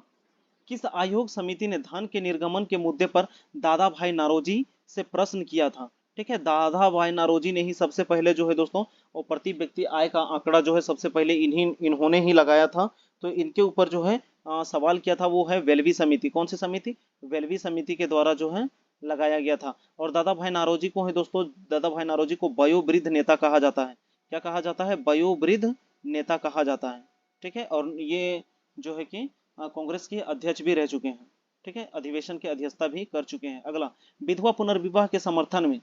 किस आयोग समिति ने धन के निर्गमन के मुद्दे पर दादा भाई नारोजी से प्रश्न किया था? ठीक है, दादा भाई नारोजी ने ही सबसे पहले जो है दोस्तों वो प्रति व्यक्ति आय का आंकड़ा जो है सबसे पहले इन्होंने ही लगाया था। तो इनके ऊपर जो है सवाल किया था, वो है वेल्वी समिति। कौन सी समिति? वेल्वी समिति के द्वारा जो है लगाया गया था। और दादा भाई नारोजी को है दोस्तों, दादा भाई नारोजी को वयोवृद्ध नेता कहा जाता है। क्या कहा जाता है? वयोवृद्ध नेता कहा जाता है। ठीक है, और ये जो है कि कांग्रेस के अध्यक्ष भी रह चुके हैं। ठीक है, अधिवेशन के अध्यक्षता भी कर चुके हैं। अगला, विधवा पुनर्विवाह के समर्थन में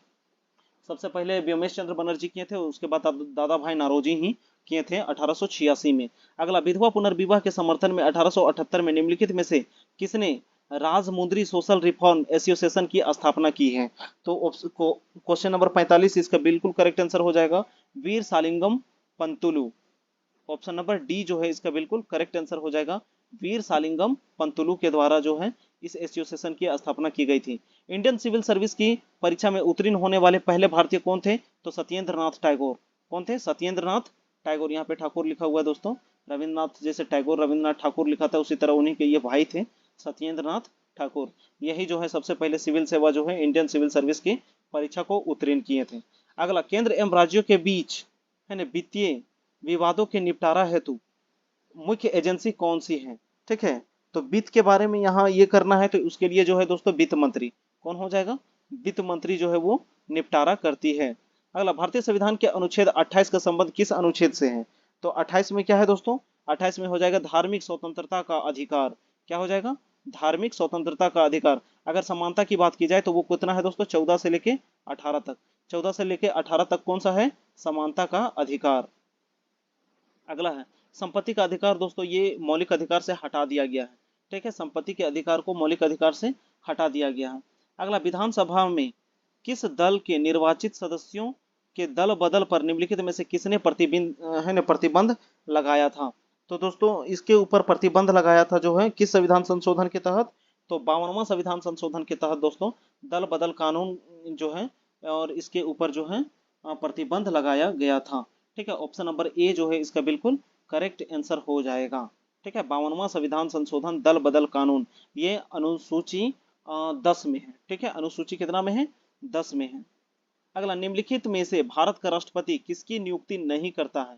सबसे पहले व्योमेश चंद्र बनर्जी किए थे, उसके बाद दादा भाई नारोजी ही किए थे 1886 में। अगला, विधवा पुनर्विवाह के समर्थन में 1878 में निम्नलिखित में से किसने राजमुंद्री सोशल रिफॉर्म एसोसिएशन की स्थापना की है? तो क्वेश्चन नंबर 45 इसका बिल्कुल करेक्ट आंसर हो जाएगा वीर सालिंगम पंतुलु। ऑप्शन नंबर डी जो है इसका बिल्कुल करेक्ट आंसर हो जाएगा वीर सालिंगम पंतुलु के द्वारा जो है इस एसोसिएशन की स्थापना की गई थी। इंडियन सिविल सर्विस की परीक्षा में उत्तीर्ण होने वाले पहले भारतीय कौन थे? तो सत्येंद्र नाथ टैगोर। कौन थे? सत्येंद्र नाथ टैगोर। यहाँ पे ठाकुर लिखा हुआ है दोस्तों, रविन्द्रनाथ जैसे टैगोर रविन्द्रनाथ ठाकुर लिखा था उसी तरह उन्हीं के ये भाई थे, सत्येंद्र नाथ ठाकुर। यही जो है सबसे पहले सिविल सेवा जो है इंडियन सिविल सर्विस की परीक्षा को उत्तीर्ण किए थे। अगला, केंद्र एवं राज्यों के बीच है ना वित्तीय विवादों के निपटारा हेतु मुख्य एजेंसी कौन सी है? ठीक है, तो वित्त के बारे में यहाँ ये करना है तो उसके लिए जो है दोस्तों वित्त मंत्री कौन हो जाएगा? वित्त मंत्री जो है वो निपटारा करती है। अगला, भारतीय संविधान के अनुच्छेद 28 का संबंध किस अनुच्छेद से है? तो 28 में क्या है दोस्तों? 28 में हो जाएगा धार्मिक स्वतंत्रता का अधिकार। क्या हो जाएगा? धार्मिक स्वतंत्रता का अधिकार। अगर समानता की बात की जाए तो वो कितना है दोस्तों? 14 से लेके 18 तक। 14 से लेके 18 तक कौन सा है? समानता का अधिकार। अगला है संपत्ति का अधिकार। दोस्तों ये मौलिक अधिकार से हटा दिया गया है। ठीक है, संपत्ति के अधिकार को मौलिक अधिकार से हटा दिया गया है। अगला, विधानसभा में किस दल के निर्वाचित सदस्यों के दल बदल पर निम्नलिखित में से किसने प्रतिबंध लगाया था? तो दोस्तों इसके ऊपर प्रतिबंध लगाया था जो है किस संविधान संशोधन के तहत? तो 52वां संविधान संशोधन के तहत दोस्तों दल बदल कानून जो है और इसके ऊपर जो है प्रतिबंध लगाया गया था। ठीक है, ऑप्शन नंबर ए जो है इसका बिल्कुल करेक्ट आंसर हो जाएगा। ठीक है, 52वां संविधान संशोधन दल बदल कानून, ये अनुसूची 10 में है। ठीक है, अनुसूची कितना में है? 10 में है। अगला, निम्नलिखित में से भारत का राष्ट्रपति किसकी नियुक्ति नहीं करता है?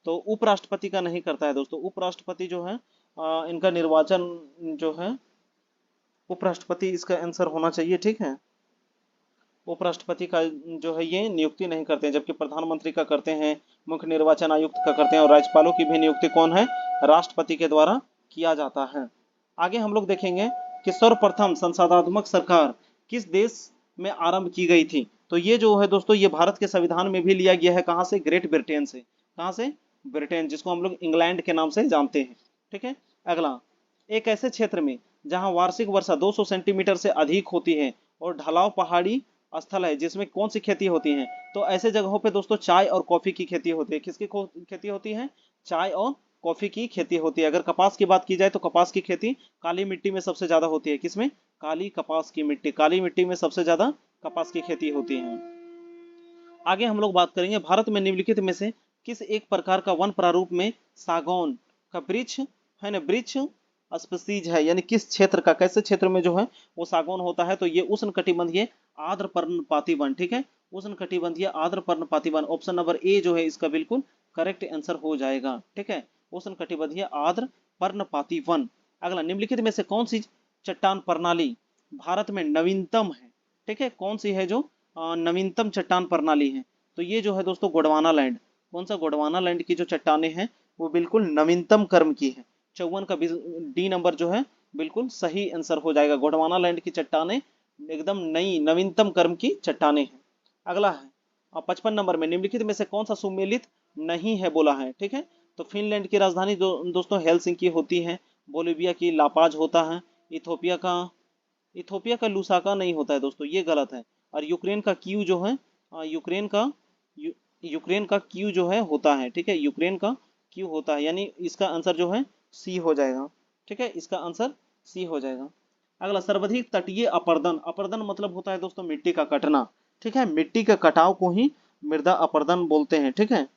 तो उपराष्ट्रपति का नहीं करता है दोस्तों। उपराष्ट्रपति जो है इनका निर्वाचन जो है उपराष्ट्रपति इसका आंसर होना चाहिए। ठीक है, उपराष्ट्रपति का जो है ये नियुक्ति नहीं करते हैं, जबकि प्रधानमंत्री का करते हैं, मुख्य निर्वाचन आयुक्त का करते हैं और राज्यपालों की भी नियुक्ति कौन है? राष्ट्रपति के द्वारा किया जाता है। आगे हम लोग देखेंगे कि सर्वप्रथम संसदात्मक सरकार किस देश में आरंभ की गई थी? तो ये जो है दोस्तों ये भारत के संविधान में भी लिया गया है। कहाँ से? ग्रेट ब्रिटेन से। कहाँ से? ब्रिटेन, जिसको हम लोग इंग्लैंड के नाम से जानते हैं। ठीक है, अगला, एक ऐसे क्षेत्र में जहां वार्षिक वर्षा 200 सेंटीमीटर से अधिक होती है और ढलाव पहाड़ी स्थल है जिसमें कौन सी खेती होती है? तो ऐसे जगहों पे दोस्तों चाय और कॉफी की खेती होती है। किसकी खेती होती है? चाय और कॉफी की खेती होती है। अगर कपास की बात की जाए तो कपास की खेती काली मिट्टी में सबसे ज्यादा होती है। किसमें? काली कपास की मिट्टी, काली मिट्टी में सबसे ज्यादा कपास की खेती होती है। आगे हम लोग बात करेंगे भारत में निम्नलिखित में से किस एक प्रकार का वन प्रारूप में सागौन का वृक्ष है ना वृक्ष स्पीसीज है, यानी किस क्षेत्र का, कैसे क्षेत्र में जो है वो सागौन होता है? तो ये उष्ण कटिबंधीय आर्द्र पर्णपाती वन। ठीक है, उष्ण कटिबंधीय आर्द्र पर्णपाती वन। ऑप्शन नंबर ए जो है इसका बिल्कुल करेक्ट आंसर हो जाएगा। ठीक है, उष्ण कटिबंधीय आर्द्र पर्णपाती वन। अगला, निम्नलिखित में से कौन सी चट्टान प्रणाली भारत में नवीनतम है? ठीक है, कौन सी है जो नवीनतम चट्टान प्रणाली है? तो ये जो है दोस्तों गोंडवाना लैंड। कौन सा? गोंडवाना लैंड की जो चट्टानें हैं वो बिल्कुल नवीनतम क्रम की है। 54 का डी नंबर जो है बिल्कुल सही आंसर हो जाएगा। गोंडवाना लैंड की चट्टानें एकदम नई नवीनतम क्रम की चट्टानें हैं। अगला है 55 नंबर में निम्नलिखित में से कौन सा सुमेलित नहीं है बोला है? ठीक है, तो फिनलैंड की राजधानी दोस्तों हेलसिंकी होती है। बोलिविया की लापाज होता है। इथोपिया का लुसाका नहीं होता है दोस्तों, ये गलत है। और यूक्रेन का कीव जो है यूक्रेन का यूक्रेन का क्यू जो है होता है, ठीक है, यूक्रेन का क्यू होता है, यानी इसका आंसर जो है सी हो जाएगा, ठीक है, इसका आंसर सी हो जाएगा। अगला, सर्वाधिक तटीय अपर्दन, अपर्दन मतलब होता है दोस्तों मिट्टी का कटना, ठीक है, मिट्टी के कटाव को ही मृदा अपर्दन बोलते हैं, ठीक है।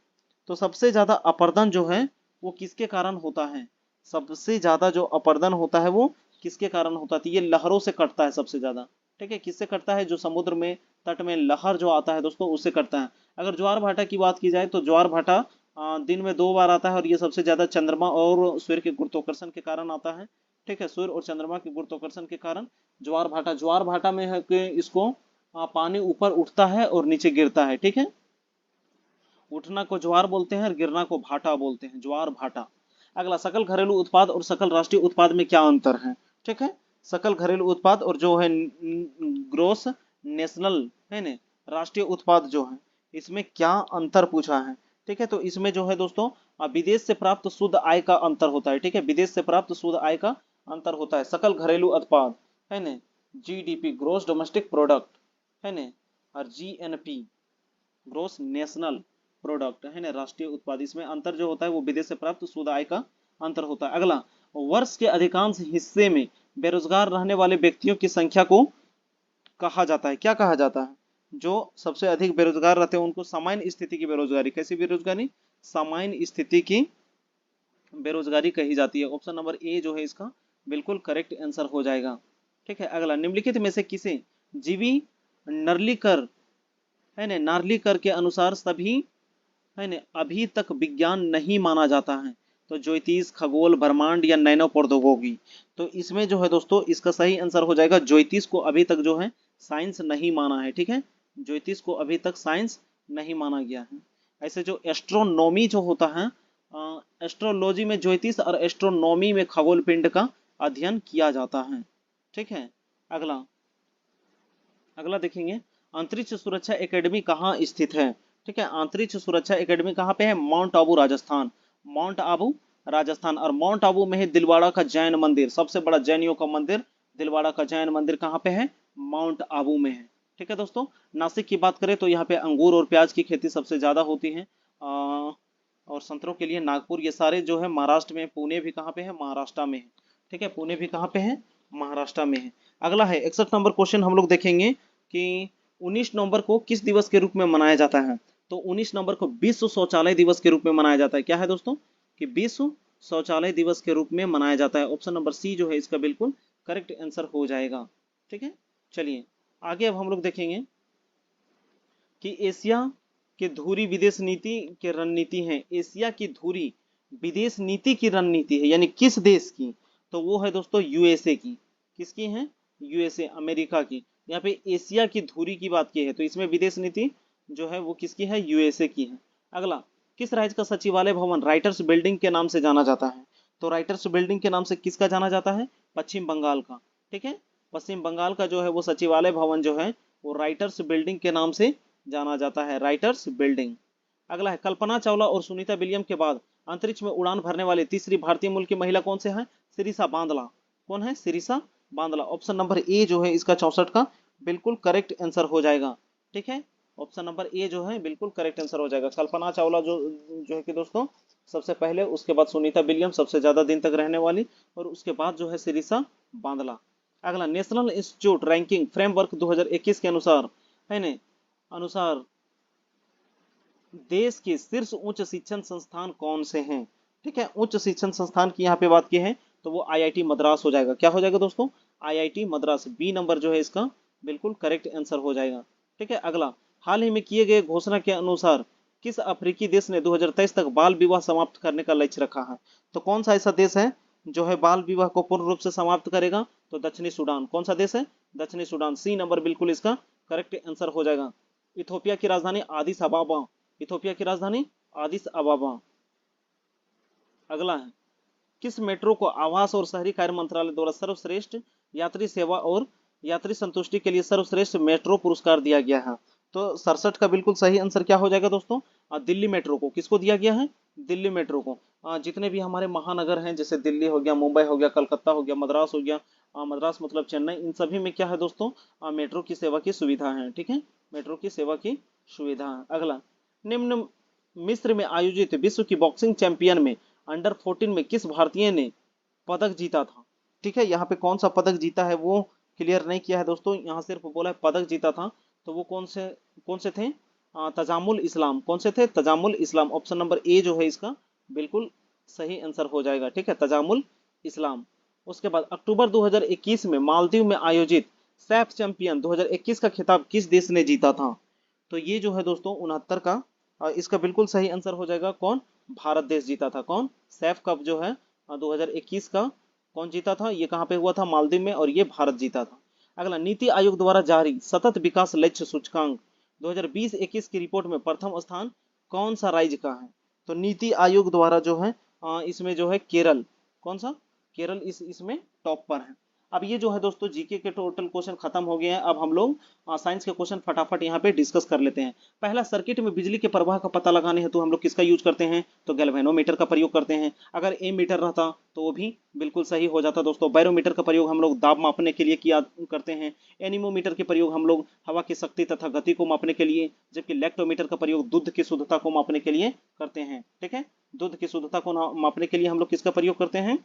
तो सबसे ज्यादा अपर्दन जो है वो किसके कारण होता है, सबसे ज्यादा जो अपर्दन होता है वो किसके कारण होता है, तो ये लहरों से कटता है सबसे ज्यादा, ठीक है, किससे कटता है, जो समुद्र में तट में लहर जो आता है दोस्तों उससे कटता है। अगर ज्वार भाटा की बात की जाए तो ज्वार भाटा दिन में 2 बार आता है और ये सबसे ज्यादा चंद्रमा और सूर्य के गुरुत्वाकर्षण के कारण आता है, ठीक है, सूर्य और चंद्रमा के गुरुत्वाकर्षण के कारण ज्वार भाटा में है कि इसको पानी ऊपर उठता है और नीचे गिरता है, ठीक है, उठना को ज्वार बोलते हैं और गिरना को भाटा बोलते हैं, ज्वार भाटा। अगला, सकल घरेलू उत्पाद और सकल राष्ट्रीय उत्पाद में क्या अंतर है, ठीक है, सकल घरेलू उत्पाद और जो है ग्रोस नेशनल है ना राष्ट्रीय उत्पाद जो है इसमें क्या अंतर पूछा है, ठीक है, तो इसमें जो है दोस्तों विदेश से प्राप्त शुद्ध आय का अंतर होता है, ठीक है, विदेश से प्राप्त शुद्ध आय का अंतर होता है। सकल घरेलू उत्पाद है ना जीडीपी ग्रोस डोमेस्टिक प्रोडक्ट है ना, और जीएनपी ग्रोस नेशनल प्रोडक्ट है ना राष्ट्रीय उत्पाद, इसमें अंतर जो होता है वो विदेश से प्राप्त शुद्ध आय का अंतर होता है। अगला, वर्ष के अधिकांश हिस्से में बेरोजगार रहने वाले व्यक्तियों की संख्या को कहा जाता है, क्या कहा जाता है, जो सबसे अधिक बेरोजगार रहते हैं उनको सामान्य स्थिति की बेरोजगारी, कैसी बेरोजगारी, सामान्य स्थिति की बेरोजगारी कही जाती है। ऑप्शन नंबर ए जो है इसका बिल्कुल करेक्ट आंसर हो जाएगा, ठीक है। अगला, निम्नलिखित में से किसे जीवी नर्लिकर है ना नार्लिकर के अनुसार सभी है ना अभी तक विज्ञान नहीं माना जाता है, तो ज्योतिष, खगोल, ब्रह्मांड या नैनो प्रौद्योगिकी, तो इसमें जो है दोस्तों इसका सही आंसर हो जाएगा ज्योतिष को अभी तक जो है साइंस नहीं माना है, ठीक है, ज्योतिष को अभी तक साइंस नहीं माना गया है। ऐसे जो एस्ट्रोनॉमी जो होता है, एस्ट्रोलॉजी में ज्योतिष और एस्ट्रोनॉमी में खगोल पिंड का अध्ययन किया जाता है, ठीक है। अगला, अगला देखेंगे, अंतरिक्ष सुरक्षा एकेडमी कहाँ स्थित है, ठीक है, अंतरिक्ष सुरक्षा एकेडमी कहाँ पे है, माउंट आबू राजस्थान, माउंट आबू राजस्थान, और माउंट आबू में है दिलवाड़ा का जैन मंदिर, सबसे बड़ा जैनियों का मंदिर दिलवाड़ा का जैन मंदिर कहाँ पे है, माउंट आबू में है, ठीक है दोस्तों। नासिक की बात करें तो यहाँ पे अंगूर और प्याज की खेती सबसे ज्यादा होती है, और संतरों के लिए नागपुर, ये सारे जो है महाराष्ट्र में, पुणे भी कहाँ पे है, महाराष्ट्र में है, ठीक है, पुणे भी कहाँ पे है, महाराष्ट्र में है। अगला है 61 नंबर क्वेश्चन, हम लोग देखेंगे कि 19 नवंबर को किस दिवस के रूप में मनाया जाता है, तो 19 नवंबर को विश्व शौचालय दिवस के रूप में मनाया जाता है, क्या है दोस्तों, कि विश्व शौचालय दिवस के रूप में मनाया जाता है। ऑप्शन नंबर सी जो है इसका बिल्कुल करेक्ट आंसर हो जाएगा, ठीक है। चलिए आगे अब हम लोग देखेंगे कि एशिया के धुरी विदेश नीति की रणनीति है, एशिया की धुरी विदेश नीति की रणनीति है यानी किस देश की, तो वो है दोस्तों यूएसए की, किसकी है, यूएसए अमेरिका की। यहाँ पे एशिया की धुरी की बात की है तो इसमें विदेश नीति जो है वो किसकी है, यूएसए की है। अगला, किस राज्य का सचिवालय भवन राइटर्स बिल्डिंग के नाम से जाना जाता है, तो राइटर्स बिल्डिंग के नाम से किसका जाना जाता है, पश्चिम बंगाल का, ठीक है, पश्चिम बंगाल का जो है वो सचिवालय भवन जो है वो राइटर्स बिल्डिंग के नाम से जाना जाता है, राइटर्स बिल्डिंग। अगला है, कल्पना चावला और सुनीता विलियम के बाद अंतरिक्ष में उड़ान भरने वाली तीसरी भारतीय मूल की महिला कौन से है, सिरिसा बांदला, कौन है, सिरिसा बांदला। ऑप्शन नंबर ए जो है इसका 64 का बिल्कुल करेक्ट आंसर हो जाएगा, ठीक है, ऑप्शन नंबर ए जो है बिल्कुल करेक्ट आंसर हो जाएगा। कल्पना चावला जो है कि दोस्तों सबसे पहले, उसके बाद सुनीता विलियम सबसे ज्यादा दिन तक रहने वाली, और उसके बाद जो है सिरिसा बांदला। अगला, नेशनल इंस्टीट्यूट रैंकिंग फ्रेमवर्क 2021 के अनुसार है न अनुसार देश के शीर्ष उच्च शिक्षण संस्थान कौन से हैं, ठीक है, उच्च शिक्षण संस्थान की यहाँ पे बात की है तो वो आईआईटी मद्रास हो जाएगा, क्या हो जाएगा दोस्तों, आईआईटी मद्रास, बी नंबर जो है इसका बिल्कुल करेक्ट आंसर हो जाएगा, ठीक है। अगला, हाल ही में किए गए घोषणा के अनुसार किस अफ्रीकी देश ने 2023 तक बाल विवाह समाप्त करने का लक्ष्य रखा है, तो कौन सा ऐसा देश है जो है बाल विवाह को पूर्ण रूप से समाप्त करेगा, तो दक्षिणी सूडान, कौन सा देश है, दक्षिणी सूडान, सी नंबर बिल्कुल इसका करेक्ट आंसर हो जाएगा। इथोपिया की राजधानी आदिस अबाबा, इथोपिया की राजधानी आदिस अबाबा। अगला है, किस मेट्रो को आवास और शहरी कार्य मंत्रालय द्वारा सर्वश्रेष्ठ यात्री सेवा और यात्री संतुष्टि के लिए सर्वश्रेष्ठ मेट्रो पुरस्कार दिया गया है, तो 67 का बिल्कुल सही आंसर क्या हो जाएगा दोस्तों, दिल्ली मेट्रो को, किसको दिया गया है, दिल्ली मेट्रो को। जितने भी हमारे महानगर हैं जैसे दिल्ली हो गया, मुंबई हो गया, कलकत्ता हो गया, मद्रास हो गया, मद्रास मतलब चेन्नई, इन सभी में क्या है दोस्तों, मेट्रो की सेवा की सुविधा है, ठीक है, मेट्रो की सेवा की सुविधा है। अगला, निम्न मिस्र में आयोजित विश्व की बॉक्सिंग चैंपियन में अंडर 14 में किस भारतीय ने पदक जीता था? ठीक है, यहाँ पे कौन सा पदक जीता है वो क्लियर नहीं किया है दोस्तों, यहाँ सिर्फ बोला है पदक जीता था। तो वो कौन से थे? तजामुल इस्लाम। कौन से थे? तजामुल इस्लाम। ऑप्शन नंबर ए जो है इसका बिल्कुल सही आंसर हो जाएगा। ठीक है, तजामुल इस्लाम। उसके बाद अक्टूबर 2021 में मालदीव में आयोजित सैफ चैंपियन 2021 का खिताब किस देश ने जीता था? तो ये जो है दोस्तों 69 का इसका बिल्कुल सही आंसर हो जाएगा। कौन? भारत देश जीता था। कौन? सैफ कप जो है 2021 का कौन जीता था? ये कहाँ पे हुआ था? मालदीव में, और ये भारत जीता था। अगला, नीति आयोग द्वारा जारी सतत विकास लक्ष्य सूचकांक 2020-21 की रिपोर्ट में प्रथम स्थान कौन सा राज्य का है? तो नीति आयोग द्वारा जो है इसमें जो है केरल, कौन सा? केरल इसमें टॉप पर है। अब ये जो है दोस्तों जीके के टोटल क्वेश्चन खत्म हो गए हैं। अब हम लोग साइंस के क्वेश्चन फटाफट यहाँ पे डिस्कस कर लेते हैं। पहला, सर्किट में बिजली के प्रवाह का पता लगाने हेतु हम लोग किसका यूज करते हैं? तो गैल्वेनोमीटर का प्रयोग करते हैं। अगर ए मीटर रहता तो वो भी बिल्कुल सही हो जाता दोस्तों। बैरोमीटर का प्रयोग हम लोग दाब मापने के लिए किया करते हैं। एनीमोमीटर के प्रयोग हम लोग हवा की शक्ति तथा गति को मापने के लिए, जबकि लैक्टोमीटर का प्रयोग दूध की शुद्धता को मापने के लिए करते हैं। ठीक है, दूध की शुद्धता को मापने के लिए हम लोग किसका प्रयोग करते हैं?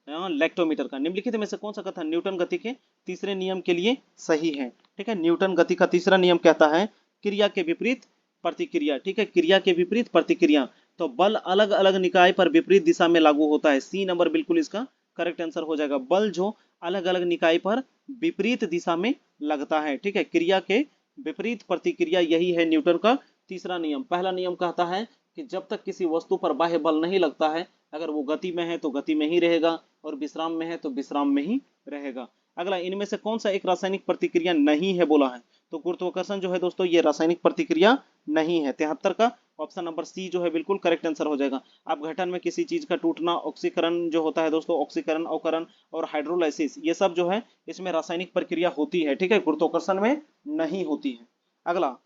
लैक्टोमीटर का। निम्नलिखित में से कौन सा कथन न्यूटन गति के तीसरे नियम के लिए सही है? ठीक है, न्यूटन गति का तीसरा नियम कहता है क्रिया के विपरीत प्रतिक्रिया। ठीक है, क्रिया के विपरीत प्रतिक्रिया। तो बल अलग अलग निकाय पर विपरीत दिशा में लागू होता है। सी नंबर बिल्कुल इसका करेक्ट आंसर हो जाएगा। बल जो अलग अलग निकाय पर विपरीत दिशा में लगता है। ठीक है, क्रिया के विपरीत प्रतिक्रिया, यही है न्यूटन का तीसरा नियम। पहला नियम कहता है कि जब तक किसी वस्तु पर बाह्य बल नहीं लगता है, अगर वो गति में है तो गति में ही रहेगा, और विश्राम में है तो विश्राम में ही रहेगा। अगला, इनमें से कौन सा एक रासायनिक प्रतिक्रिया नहीं है बोला है? तो गुरुत्वाकर्षण जो है दोस्तों ये रासायनिक प्रतिक्रिया नहीं है। 73 का ऑप्शन नंबर सी जो है बिल्कुल करेक्ट आंसर हो जाएगा। अब घटन में किसी चीज का टूटना, ऑक्सीकरण जो होता है दोस्तों, ऑक्सीकरण, अवकरण और हाइड्रोलाइसिस, ये सब जो है इसमें रासायनिक प्रक्रिया होती है। ठीक है, गुरुत्वाकर्षण में नहीं होती है। अगला,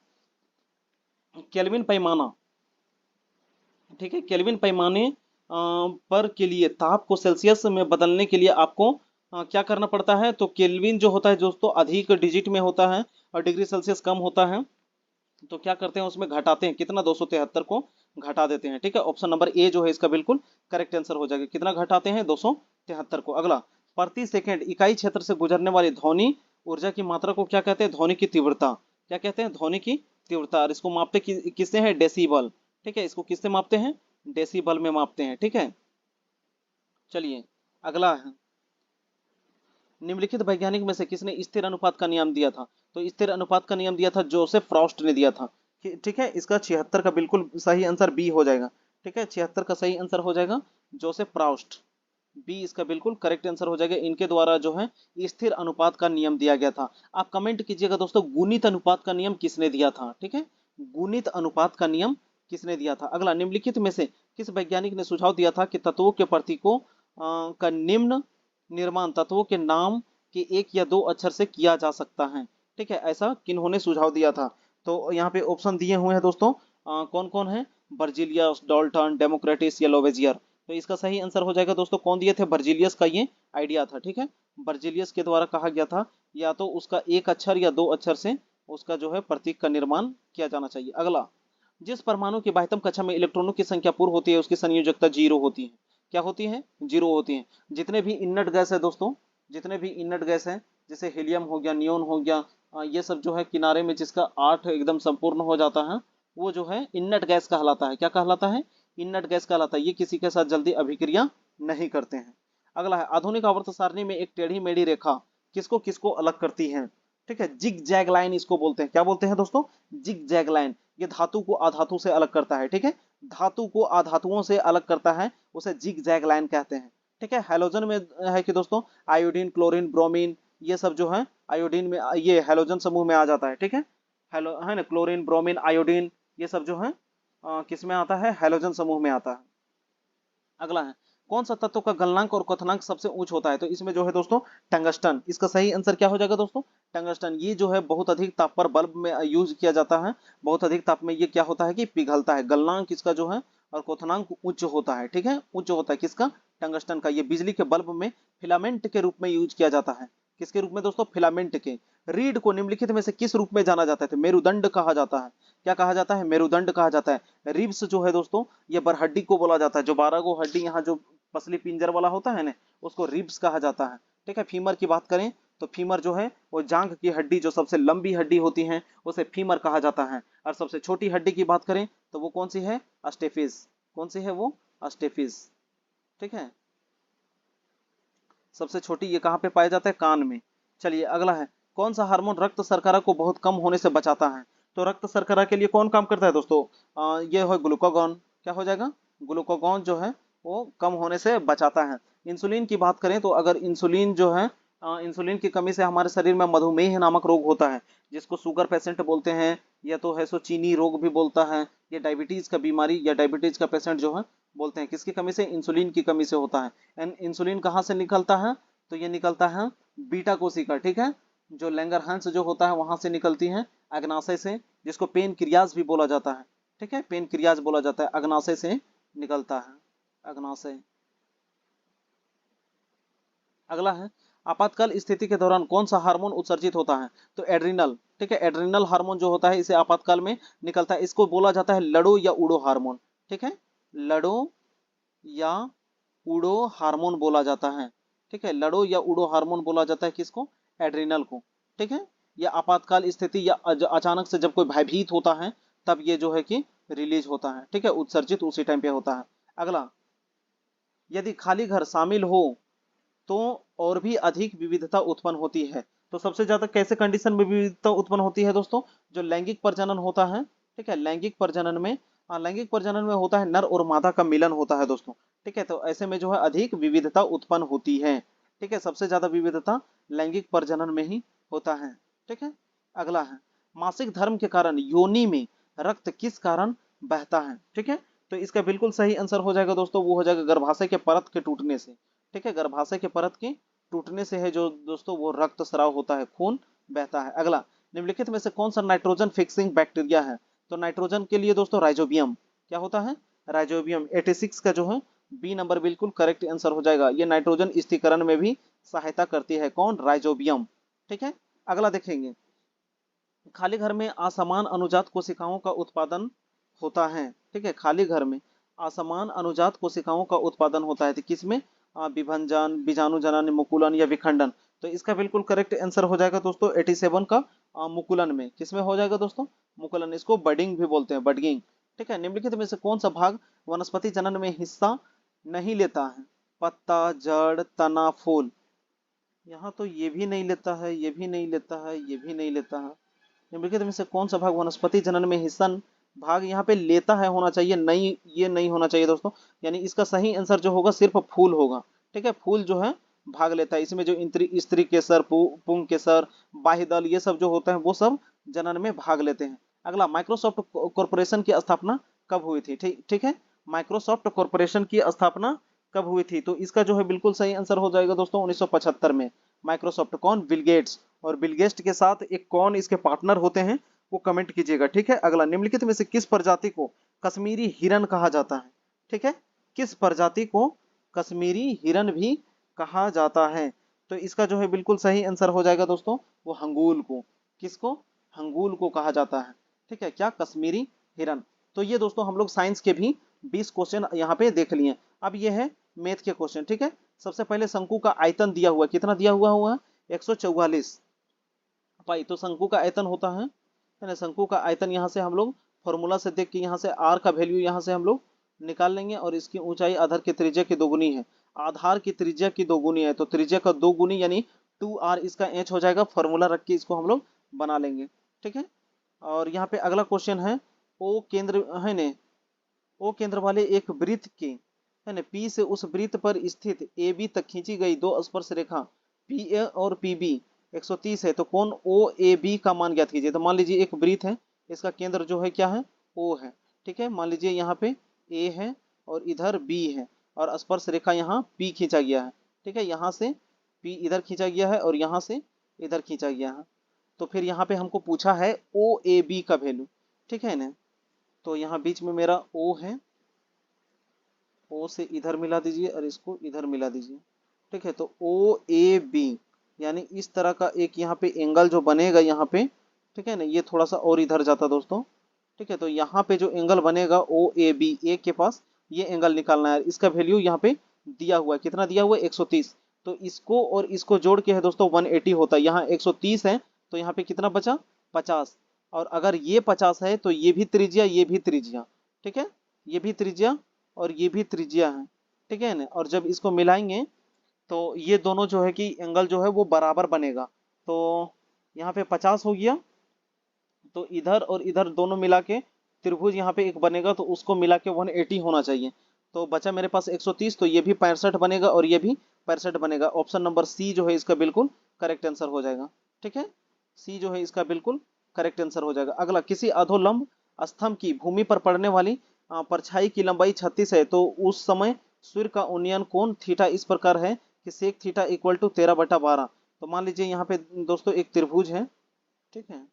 केल्विन पैमाना। ठीक है, केल्विन पैमाने पर के लिए ताप को सेल्सियस में बदलने के लिए आपको क्या करना पड़ता है? तो केल्विन जो होता है दोस्तों अधिक डिजिट में होता है और डिग्री सेल्सियस कम होता है। तो क्या करते हैं उसमें घटाते हैं। कितना? 273 को घटा देते हैं। ठीक है, ऑप्शन नंबर ए जो है इसका बिल्कुल करेक्ट आंसर हो जाएगा। कितना घटाते हैं? 273 को। अगला, प्रति सेकेंड इकाई क्षेत्र से गुजरने वाली ध्वनि ऊर्जा की मात्रा को क्या कहते हैं? ध्वनि की तीव्रता। क्या कहते हैं? ध्वनि की तीव्रता। और इसको मापते किससे है? डेसीबल। ठीक है, इसको किससे मापते हैं? डेसीबल में मापते हैं। ठीक है, चलिए अगला है, निम्नलिखित वैज्ञानिक में से किसने स्थिर अनुपात का नियम दिया था? तो स्थिर अनुपात का नियम दिया था जोसेफ फ्रॉस्ट ने दिया था। ठीक है, इसका 76 का बिल्कुल सही आंसर बी हो जाएगा। ठीक है, 76 का सही आंसर हो जाएगा जोसेफ फ्रॉस्ट, बी इसका बिल्कुल करेक्ट आंसर हो जाएगा। इनके द्वारा जो है स्थिर अनुपात का नियम दिया गया था। आप कमेंट कीजिएगा दोस्तों गुणित अनुपात का नियम किसने दिया था? ठीक है, गुणित अनुपात का नियम किसने दिया था? अगला, निम्नलिखित में से किस वैज्ञानिक ने सुझाव दिया था कि तत्वों के प्रतीकों का निम्न निर्माण तत्वों के नाम के एक या दो अक्षर से किया जा सकता है? ठीक है, ऐसा किन्होंने सुझाव दिया था? तो यहाँ पे ऑप्शन दिए हुए हैं दोस्तों, कौन कौन है? बर्जिलियस, डाल्टन, डेमोक्रेटिस या लोवेजियर। तो इसका सही आंसर हो जाएगा दोस्तों, कौन दिए थे? बर्जिलियस का ये आइडिया था। ठीक है, बर्जिलियस के द्वारा कहा गया था या तो उसका एक अक्षर या दो अक्षर से उसका जो है प्रतीक का निर्माण किया जाना चाहिए। अगला, जिस परमाणु की बाह्यतम कक्षा में इलेक्ट्रॉनों की संख्या पूर्ण होती है उसकी संयोजकता 0 होती है। क्या होती है? 0 होती है। जितने भी इनर्ट गैस है दोस्तों, जितने भी इनर्ट गैस है, जैसे हीलियम हो गया, नियोन हो गया, ये सब जो है किनारे में जिसका 8 एकदम संपूर्ण हो जाता है, वो जो है इनर्ट गैस कहलाता है। क्या कहलाता है? इनर्ट गैस कहलाता है। ये किसी के साथ जल्दी अभिक्रिया नहीं करते हैं। अगला है, आधुनिक आवर्त सारणी में एक टेढ़ी मेढ़ी रेखा किसको किसको अलग करती है? ठीक है, जिग जैग लाइन इसको बोलते हैं। क्या बोलते हैं दोस्तों? Zig zag line. ये धातु को अधातु से अलग करता है। ठीक है, धातु को अधातुओं से अलग करता है, उसे जिग जैग लाइन कहते हैं। ठीक है, हैलोजन में है कि दोस्तों आयोडीन, क्लोरीन, ब्रोमीन, ये सब जो है आयोडीन में, ये हैलोजन समूह में आ जाता है। ठीक है, हेलो है ना, क्लोरीन, ब्रोमीन, आयोडीन, ये सब जो है किस में आता है? हैलोजन समूह में आता है। अगला है, कौन सा तत्व का गलनांक और क्वथनांक सबसे उच्च होता है? तो इसमें जो है दोस्तों टंगस्टन। इसका सही आंसर क्या हो जाएगा दोस्तों? टंगस्टन। ये जो है बहुत अधिक ताप पर बल्ब में यूज किया जाता है। बहुत अधिक ताप में ये क्या होता है कि पिघलता है। गलनांक इसका जो है और क्वथनांक उच्च होता है। ठीक है, उच्च होता है किसका? टंगस्टन का। ये बिजली के बल्ब में फिलामेंट के रूप में यूज किया जाता है। किसके रूप में दोस्तों? फिलामेंट के। रीढ़ को निम्नलिखित में से किस रूप में जाना जाता है? तो मेरुदंड कहा जाता है। क्या कहा जाता है? मेरुदंड कहा जाता है। रिब्स जो है दोस्तों, ये बरहड्डी को बोला जाता है। जो 12 गो हड्डी यहाँ जो पसली पिंजर वाला होता है ना, उसको रिब्स कहा जाता है। ठीक है। फीमर की बात करें तो फीमर जो है वो जांघ की हड्डी, जो सबसे लंबी हड्डी होती है, उसे फीमर कहा जाता है। और सबसे छोटी हड्डी की बात करें तो वो कौन सी है? अस्टेफिस। कौन सी है वो? अस्टेफिस। ठीक है। सबसे छोटी ये कहाँ पे पाया जाता है? कान में। चलिए अगला है, कौन सा हार्मोन रक्त शर्करा को बहुत कम होने से बचाता है? तो रक्त शर्करा के लिए कौन काम करता है दोस्तों? ये है ग्लूकागॉन। क्या हो जाएगा? ग्लूकागॉन जो है वो कम होने से बचाता है। इंसुलिन की बात करें तो अगर इंसुलिन जो है, इंसुलिन की कमी से हमारे शरीर में मधुमेह नामक रोग होता है, जिसको शुगर पेशेंट बोलते हैं, या तो है सो चीनी रोग भी बोलता है, या डायबिटीज का बीमारी या डायबिटीज का पेशेंट जो है बोलते हैं। किसकी कमी से? इंसुलिन की कमी से होता है। एंड इंसुलिन कहाँ से निकलता है? तो ये निकलता है बीटा कोशिका। ठीक है। जो लैंगरहैंस जो होता है वहां से निकलती है, अग्नाशय से, जिसको पेन क्रियाज भी बोला जाता है। ठीक है। पेन क्रियाज बोला जाता है, अग्नाशय से निकलता है। अग्नाशय। अगला है, आपातकाल स्थिति के दौरान कौन सा हार्मोन उत्सर्जित होता है? तो एड्रिनल। ठीक है। एड्रिनल हार्मोन जो होता है इसे आपातकाल में निकलता है। इसको बोला जाता है लड़ो या उड़ो हार्मोन। ठीक है। लड़ो या उड़ो हार्मोन बोला जाता है। ठीक है। लड़ो या उड़ो हार्मोन बोला जाता है किसको? एड्रिनल को। ठीक है। यह आपातकाल स्थिति या अचानक से जब कोई भयभीत होता है तब ये जो है कि रिलीज होता है। ठीक है। उत्सर्जित उसी टाइम पे होता है। अगला, यदि खाली घर शामिल हो तो और भी अधिक विविधता उत्पन्न होती है। तो सबसे ज्यादा कैसे कंडीशन में विविधता उत्पन्न होती है दोस्तों? जो लैंगिक प्रजनन होता है। ठीक है। लैंगिक प्रजनन में, लैंगिक प्रजनन में होता है नर और मादा का मिलन होता है दोस्तों। ठीक है। तो ऐसे में जो है अधिक विविधता उत्पन्न होती है। ठीक है। सबसे ज्यादा विविधता लैंगिक प्रजनन में ही होता है। ठीक है। अगला है, मासिक धर्म के कारण योनि में रक्त किस कारण बहता है? ठीक है। तो इसका बिल्कुल सही आंसर हो जाएगा दोस्तों, वो हो जाएगा गर्भाशय के परत के टूटने से। ठीक है। गर्भाशय के परत के टूटने से है जो दोस्तों वो रक्त स्राव होता है, खून बहता है। अगला, निम्नलिखित में से कौन सा नाइट्रोजन फिक्सिंग बैक्टीरिया है? तो नाइट्रोजन के लिए दोस्तों राइजोबियम। क्या होता है? राइजोबियम। 86 का जो है बी नंबर बिल्कुल करेक्ट आंसर हो जाएगा। ये नाइट्रोजन स्थिरीकरण में भी सहायता करती है। कौन? राइजोबियम। ठीक है। अगला देखेंगे, खाली घर में असमान अनुजात कोशिकाओं का उत्पादन होता है। ठीक है। खाली घर में असमान अनुजात कोशिकाओं का उत्पादन होता है। तो किसमें? विभंजन, बीजाणु जनन, मुकुलन या विखंडन। तो इसका बिल्कुल करेक्ट आंसर हो जाएगा दोस्तों 87 का मुकुलन में। किसमें हो जाएगा दोस्तों? मुकुलन। इसको बडिंग भी बोलते हैं, बडगिंग। ठीक है। निम्नलिखित में से कौन सा भाग वनस्पति जनन में हिस्सा नहीं लेता है? पत्ता, जड़, तना, फूल। यहाँ तो ये भी नहीं लेता है, ये भी नहीं लेता है, ये भी नहीं लेता है। निम्नलिखित में से कौन सा भाग वनस्पति जनन में हिस्सा, भाग यहाँ पे लेता है होना चाहिए, नहीं ये नहीं होना चाहिए दोस्तों। यानी इसका सही आंसर जो होगा सिर्फ फूल होगा। ठीक है। फूल जो है भाग लेता है इसमें। जो स्त्री केसर, पुंग केसर, बाह्यदल, ये सब जो होते हैं वो सब जनन में भाग लेते हैं। अगला, माइक्रोसॉफ्ट कॉरपोरेशन की स्थापना कब हुई थी? ठीक ठीक है। माइक्रोसॉफ्ट कॉरपोरेशन की स्थापना कब हुई थी? तो इसका जो है बिल्कुल सही आंसर हो जाएगा दोस्तों 1975 में। माइक्रोसॉफ्ट। कौन? Bill Gates. और बिल गेट्स के साथ एक कौन इसके पार्टनर होते हैं वो कमेंट कीजिएगा। ठीक है। अगला, निम्नलिखित में से किस प्रजाति को कश्मीरी हिरन कहा जाता है? ठीक है। किस प्रजाति को कश्मीरी हिरन भी कहा जाता है? तो इसका जो है बिल्कुल सही आंसर हो जाएगा दोस्तों वो हंगूल को। किसको? हंगूल को कहा जाता है। ठीक है। क्या? कश्मीरी हिरन। तो ये दोस्तों हम लोग साइंस के भी 20 क्वेश्चन यहाँ पे देख लिए। अब ये है मैथ के क्वेश्चन। ठीक है। सबसे पहले शंकु का आयतन दिया हुआ, कितना दिया हुआ है? 144 पाई। तो शंकु का आयतन होता है ना, शंकु का आयतन यहाँ से हम लोग फॉर्मूला से देख के यहाँ से आर का वैल्यू यहाँ से हम लोग निकाल लेंगे। और इसकी ऊंचाई आधार की त्रिज्या की दोगुनी है। आधार की त्रिज्या की दोगुनी है तो त्रिज्या का दो गुनी यानी 2r इसका एच हो जाएगा। फॉर्मूला रख के इसको हम लोग बना लेंगे। ठीक है। और यहाँ पे अगला क्वेश्चन है, ओ केंद्र है ने, ओ केंद्र वाले एक वृत्त के है ना पी से उस वृत्त पर स्थित ए बी तक खींची गई दो स्पर्श रेखा पी ए और पी बी 130 है। तो कौन ओ ए बी का मान ज्ञात कीजिए। तो मान लीजिए एक वृत्त है, इसका केंद्र जो है क्या है? ओ है। ठीक है। मान लीजिए यहाँ पे ए है और इधर बी है और स्पर्श रेखा यहाँ पी खींचा गया है। ठीक है। यहाँ से पी इधर खींचा गया है और यहाँ से इधर खींचा गया है। तो फिर यहाँ पे हमको पूछा है ओ ए बी का वैल्यू। ठीक है ना। तो यहाँ बीच में मेरा ओ है, ओ से इधर मिला दीजिए और इसको इधर मिला दीजिए। ठीक है। तो ओ ए बी यानी इस तरह का एक यहाँ पे एंगल जो बनेगा यहाँ पे, ठीक है ना, ये थोड़ा सा और इधर जाता दोस्तों, ठीक है। तो यहाँ पे जो एंगल बनेगा ओ ए बी, ए के पास ये एंगल निकालना है। इसका वैल्यू यहाँ पे दिया हुआ है, कितना दिया हुआ है 130। तो इसको और इसको जोड़ के है दोस्तों 180 होता है। यहाँ 130 है तो यहाँ पे कितना बचा 50। और अगर ये 50 है तो ये भी त्रिज्या, ये भी त्रिज्या, ठीक है, ये भी त्रिज्या और ये भी त्रिज्या है, ठीक है ना। और जब इसको मिलाएंगे तो ये दोनों जो है कि एंगल जो है वो बराबर बनेगा। तो यहाँ पे 50 हो गया, तो इधर और इधर दोनों मिला के त्रिभुज यहाँ पे एक बनेगा, तो उसको मिला के 180 होना चाहिए। तो बचा मेरे पास 130, तो ये भी 65 बनेगा और ये भी 65 बनेगा। ऑप्शन नंबर सी जो है इसका बिल्कुल करेक्ट आंसर हो जाएगा, ठीक है। सी जो है इसका बिल्कुल करेक्ट आंसर हो जाएगा। अगला, किसी अधोलंब स्तंभ की भूमि पर पड़ने वाली परछाई की लंबाई 36 है, तो उस समय सूर्य का उन्नयन कोण थीटा इस प्रकार है कि सेक थीटा इक्वल टू 13/12। तो मान लीजिए यहाँ पे दोस्तों एक त्रिभुज है, ठीक है।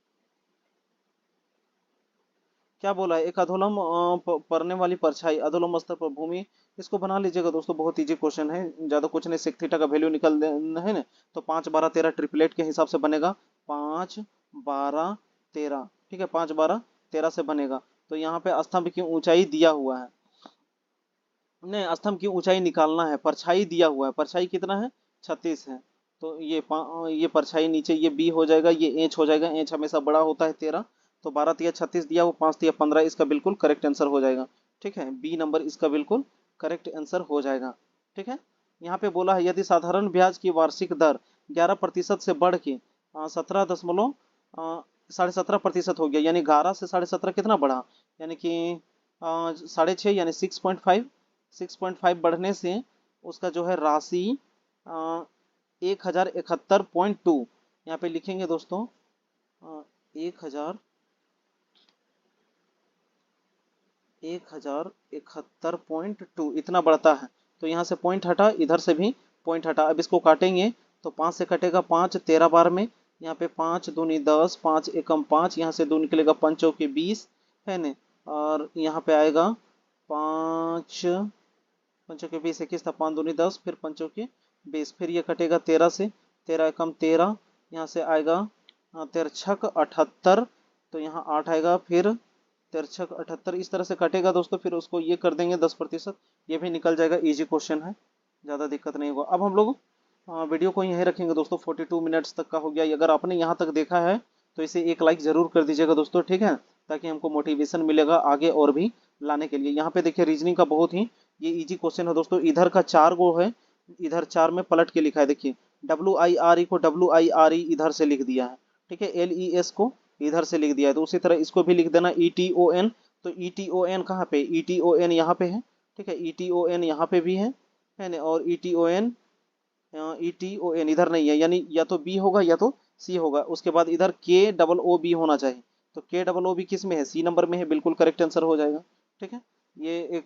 क्या बोला है, एक अधोलंब पड़ने वाली परछाई, अधोलंब स्तर पर भूमि, इसको बना लीजिएगा दोस्तों, बहुत इजी क्वेश्चन है, ज्यादा कुछ नहीं। सेक थीटा का वैल्यू निकल है ना, तो 5 12 13 ट्रिपलेट के हिसाब से बनेगा 5 12 13, ठीक है, 5 12 13 से बनेगा। तो यहाँ पे स्तंभ की ऊंचाई दिया हुआ है, नहीं स्तंभ की ऊंचाई निकालना है, परछाई दिया हुआ है, परछाई कितना है 36 है। तो ये परछाई नीचे ये बी हो जाएगा, ये एच हो जाएगा, एच हमेशा बड़ा होता है 13। तो 12 तिया 36 दिया, वो 5 तिया 15, इसका बिल्कुल करेक्ट आंसर हो जाएगा, ठीक है। बी नंबर इसका बिल्कुल करेक्ट आंसर हो जाएगा, ठीक है। यहाँ पे बोला है यदि साधारण ब्याज की वार्षिक दर 11% से बढ़ के 17.17% हो गया, यानी 11 से 17.5 कितना बढ़ा, यानी कि 6.5 यानी 6.5, 6.5 बढ़ने से उसका जो है राशि 1071.2, यहाँ पे लिखेंगे दोस्तों 1071.2 इतना बढ़ता है। तो यहाँ से पॉइंट हटा, इधर से भी पॉइंट हटा। अब इसको काटेंगे तो 5 से कटेगा 5, 13 बार में, यहाँ पे 5 दूनी 10, 5 एकम 5, यहाँ से 2 निकलेगा 5 चौके 20, है न। और यहाँ पे आएगा 5 पंचों के 20 21 था, 5 दूनी 10, फिर पंचों के 20, फिर ये कटेगा 13 से, 13 एकम 13, यहाँ से आएगा 13 छक 78, तो यहाँ 8 आएगा, फिर 13 छक 78, इस तरह से कटेगा दोस्तों। फिर उसको ये कर देंगे 10%, ये भी निकल जाएगा। इजी क्वेश्चन है, ज़्यादा दिक्कत नहीं होगा। अब हम लोग वीडियो को यहीं रखेंगे दोस्तों, 42 मिनट्स तक का हो गया। अगर आपने यहाँ तक देखा है तो इसे एक लाइक जरूर कर दीजिएगा दोस्तों, ठीक है, ताकि हमको मोटिवेशन मिलेगा आगे और भी लाने के लिए। यहाँ पे देखिए रीजनिंग का बहुत ही ये इजी क्वेश्चन है दोस्तों। इधर का 4 गो है, इधर 4 में पलट के लिखा है, देखिए WIRE को WIRE इधर से लिख दिया है, ठीक है, LES को इधर से लिख दिया है। तो उसी तरह इसको भी लिख देना ETON। तो ETON कहाँ पे, ETON यहाँ पे है, ठीक है, ETON यहाँ पे भी है ना। और ETON इधर नहीं है, यानी या तो बी होगा या तो सी होगा। उसके बाद इधर KOOB होना चाहिए। तो KOOB किस में है, सी नंबर में है, बिल्कुल करेक्ट आंसर हो जाएगा, ठीक है। ये एक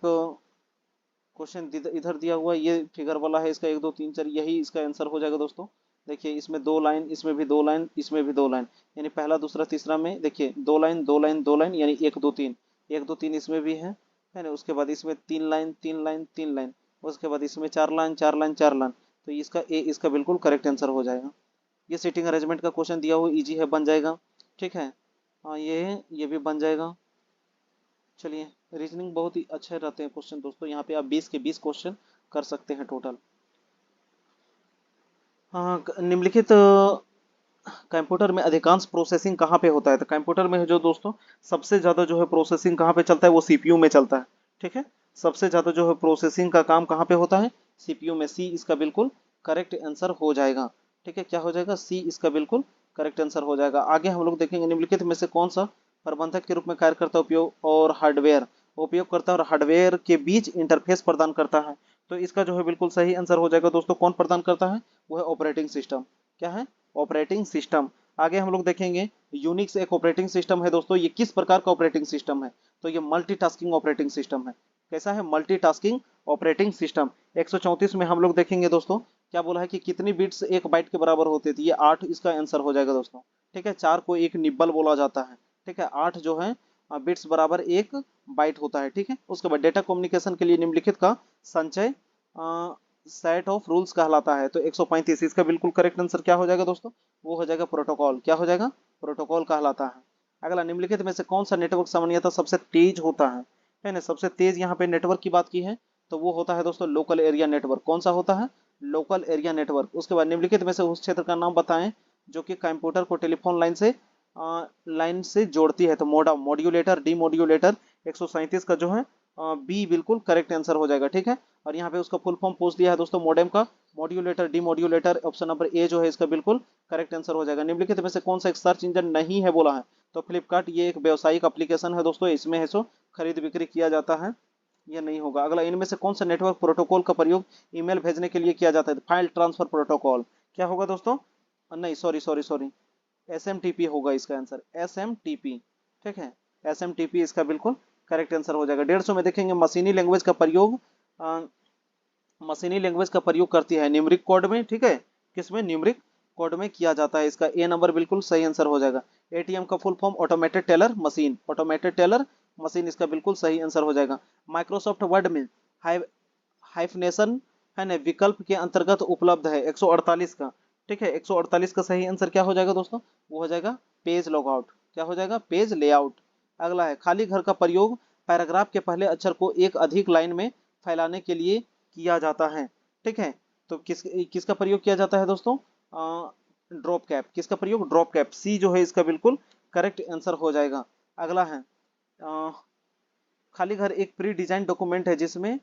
क्वेश्चन इधर दिया हुआ है, ये फिगर वाला है, इसका 1 2 3 4 यही इसका आंसर हो जाएगा दोस्तों। देखिए इसमें 2 लाइन, इसमें भी 2 लाइन, इसमें भी 2 लाइन, यानी पहला दूसरा तीसरा में देखिए 2 लाइन 2 लाइन 2 लाइन, यानी 1 2 3 1 2 3 इसमें भी है ना। उसके बाद इसमें 3 लाइन 3 लाइन 3 लाइन, उसके बाद इसमें 4 लाइन 4 लाइन 4 लाइन। तो इसका ए इसका बिल्कुल करेक्ट आंसर हो जाएगा। ये सीटिंग अरेंजमेंट का क्वेश्चन दिया हुआ इजी है, बन जाएगा, ठीक है। हाँ ये भी बन जाएगा। चलिए, रीजनिंग बहुत ही अच्छे रहते हैं क्वेश्चन दोस्तों, यहाँ पे आप 20 के 20 क्वेश्चन कर सकते हैं टोटल। हाँ, निम्नलिखित कंप्यूटर में अधिकांश प्रोसेसिंग कहाँ पे होता है, तो कंप्यूटर में जो दोस्तों सबसे ज़्यादा जो है प्रोसेसिंग कहाँ पे चलता है, वो सीपीयू में चलता है, ठीक है। सबसे ज़्यादा जो है प्रोसेसिंग का काम कहाँ पे होता है, सीपीयू में। सी इसका बिल्कुल करेक्ट आंसर हो जाएगा, ठीक है। क्या हो जाएगा, सी इसका बिल्कुल करेक्ट आंसर हो जाएगा। आगे हम लोग देखेंगे निम्नलिखित में से कौन सा प्रबंधक के रूप में कार्य करता है, उपयोग और हार्डवेयर, उपयोगकर्ता और हार्डवेयर के बीच इंटरफेस प्रदान करता है। तो इसका जो है बिल्कुल सही आंसर हो जाएगा दोस्तों, कौन प्रदान करता है, वो है ऑपरेटिंग सिस्टम। क्या है, ऑपरेटिंग सिस्टम। आगे हम लोग देखेंगे यूनिक्स एक ऑपरेटिंग सिस्टम है दोस्तों। ये किस प्रकार का ऑपरेटिंग सिस्टम है, तो ये मल्टीटास्किंग ऑपरेटिंग सिस्टम है। कैसा है, मल्टीटास्किंग ऑपरेटिंग सिस्टम। 134 में हम लोग देखेंगे दोस्तों, क्या बोला है कि कितनी बिट्स 1 बाइट के बराबर होते थे, ये 8 इसका आंसर हो जाएगा दोस्तों, ठीक है। 4 को एक निब्बल बोला जाता है, ठीक है। 8 जो है बिट्स बराबर 1 बाइट होता है, ठीक है। उसके बाद डेटा कम्युनिकेशन के लिए निम्नलिखित का संचय सेट ऑफ रूल्स कहलाता है। तो 135 इसका बिल्कुल करेक्ट आंसर क्या हो जाएगा दोस्तों, वो हो जाएगा प्रोटोकॉल। क्या हो जाएगा, प्रोटोकॉल कहलाता है। अगला, निम्नलिखित में से कौन सा नेटवर्क सामान्यतः सबसे तेज होता है ना, सबसे तेज यहाँ पे नेटवर्क की बात की है तो वो होता है दोस्तों लोकल एरिया नेटवर्क। कौन सा होता है, लोकल एरिया नेटवर्क। उसके बाद निम्नलिखित में से उस क्षेत्र का नाम बताएं जो कि कंप्यूटर को टेलीफोन लाइन से जोड़ती है। तो मोडम, मॉड्यूलेटर, डीमॉड्यूलेटर। 137 का जो है बी बिल्कुल करेक्ट आंसर हो जाएगा। ठीक है, और यहाँ पे उसका फुल फॉर्म पूछ दिया है दोस्तों मॉडेम का, modulator, demodulator. Option number A जो है इसका बिल्कुल करेक्ट आंसर हो जाएगा। निम्नलिखित में से कौन सा एक सर्च इंजन नहीं है बोला है, तो फ्लिपकार्ट ये एक व्यावसायिक एप्लीकेशन है दोस्तों, इसमें है सो खरीद बिक्री किया जाता है, ये नहीं होगा। अगला, इनमें से कौन सा नेटवर्क प्रोटोकॉल का प्रयोग ईमेल भेजने के लिए किया जाता है, फाइल ट्रांसफर प्रोटोकॉल। क्या होगा दोस्तों, नहीं सॉरी सॉरी सॉरी, SMTP होगा इसका आंसर, SMTP। ठीक है, SMTP इसका बिल्कुल करेक्ट आंसर हो जाएगा। 150 में देखेंगे मशीनी लैंग्वेज का प्रयोग मशीनी लैंग्वेज का प्रयोग करती है न्यूमरिक कोड में। ठीक है, किसमें, न्यूमरिक कोड में किया जाता है। इसका ए नंबर बिल्कुल सही आंसर हो जाएगा। ATM का full form automated teller machine, automated teller machine इसका बिल्कुल सही आंसर हो जाएगा। माइक्रोसॉफ्ट वर्ड में हाइफनेशन है ना विकल्प के अंतर्गत उपलब्ध है 148 का। ठीक है, 148 का सही आंसर क्या हो जाएगा दोस्तों, वो हो जाएगा पेज लॉगआउट। क्या हो जाएगा, पेज लेआउट। अगला है, खाली घर का प्रयोग पैराग्राफ के पहले अक्षर को एक अधिक लाइन में फैलाने के लिए किया जाता है। ठीक है, तो किसका प्रयोग किया जाता है दोस्तों, ड्रॉप कैप। किसका प्रयोग, ड्रॉप कैप। सी जो है इसका बिल्कुल करेक्ट आंसर हो जाएगा। अगला है, खाली घर एक प्री डिजाइन डॉक्यूमेंट है जिसमें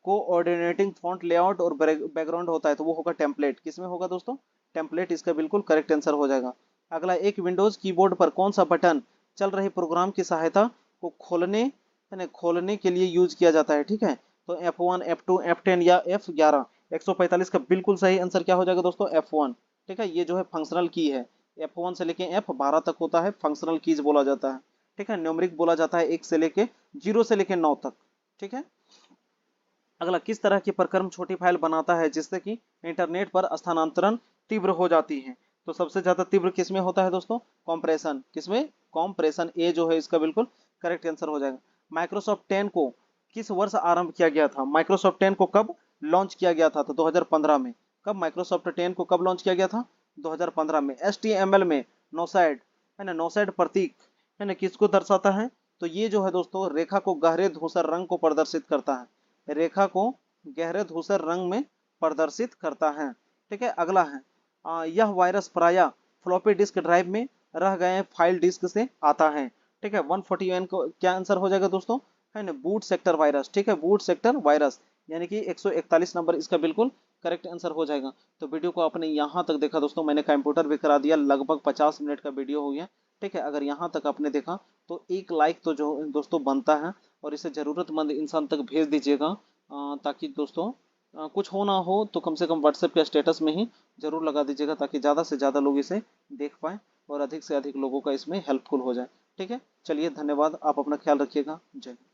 कोऑर्डिनेटिंग फॉन्ट, लेआउट और बैकग्राउंड होता है, तो वो होगा टेम्पलेट। किसमें होगा दोस्तों, टेम्पलेट इसका बिल्कुल करेक्ट आंसर हो जाएगा। अगला, एक विंडोज कीबोर्ड पर कौन सा बटन चल रहे प्रोग्राम की सहायता को खोलने के लिए यूज किया जाता है। ठीक है, तो F1, F2, F10 या F11। 145 का बिल्कुल सही आंसर क्या हो जाएगा दोस्तों, F1। ठीक है, ये जो है फंक्शनल की है, F1 से लेके F12 तक होता है, फंक्शनल कीज बोला जाता है। ठीक है, न्यूमेरिक बोला जाता है 1 से लेके 0 से लेके 9 तक। ठीक है, अगला, किस तरह की प्रक्रम छोटी फाइल बनाता है जिससे कि इंटरनेट पर स्थानांतरण तीव्र हो जाती है। तो सबसे ज्यादा तीव्र किसमें होता है दोस्तों, कॉम्प्रेशन। किसमें, कॉम्प्रेशन। ए जो है इसका बिल्कुल करेक्ट आंसर हो जाएगा। माइक्रोसॉफ्ट 10 को किस वर्ष आरंभ किया गया था, माइक्रोसॉफ्ट 10 को कब लॉन्च किया गया था, तो 2015 में। कब माइक्रोसॉफ्ट 10 को कब लॉन्च किया गया था, 2015 में। HTML में नोसैड है ना, नोसैड प्रतीक है ना किसको दर्शाता है, तो ये जो है दोस्तों रेखा को गहरे धूसर रंग को प्रदर्शित करता है, रेखा को गहरे धूसर रंग में प्रदर्शित करता है। ठीक है, अगला है, यह वायरस प्रायः फ्लॉपी डिस्क ड्राइव में रह गए फाइल डिस्क से आता है। ठीक है, 141 को क्या आंसर हो जाएगा दोस्तों, है ना बूट सेक्टर वायरस। ठीक है, बूट सेक्टर वायरस, यानी कि 141 नंबर इसका बिल्कुल करेक्ट आंसर हो जाएगा। तो वीडियो को आपने यहाँ तक देखा दोस्तों, मैंने कंप्यूटर भी करा दिया, लगभग 50 मिनट का वीडियो हो गया। ठीक है, अगर यहाँ तक आपने देखा तो एक लाइक तो जो दोस्तों बनता है, और इसे जरूरतमंद इंसान तक भेज दीजिएगा, ताकि दोस्तों कुछ हो ना हो तो कम से कम व्हाट्सएप या स्टेटस में ही जरूर लगा दीजिएगा, ताकि ज़्यादा से ज़्यादा लोग इसे देख पाएँ और अधिक से अधिक लोगों का इसमें हेल्पफुल हो जाए। ठीक है, चलिए धन्यवाद, आप अपना ख्याल रखिएगा, जय हिंद।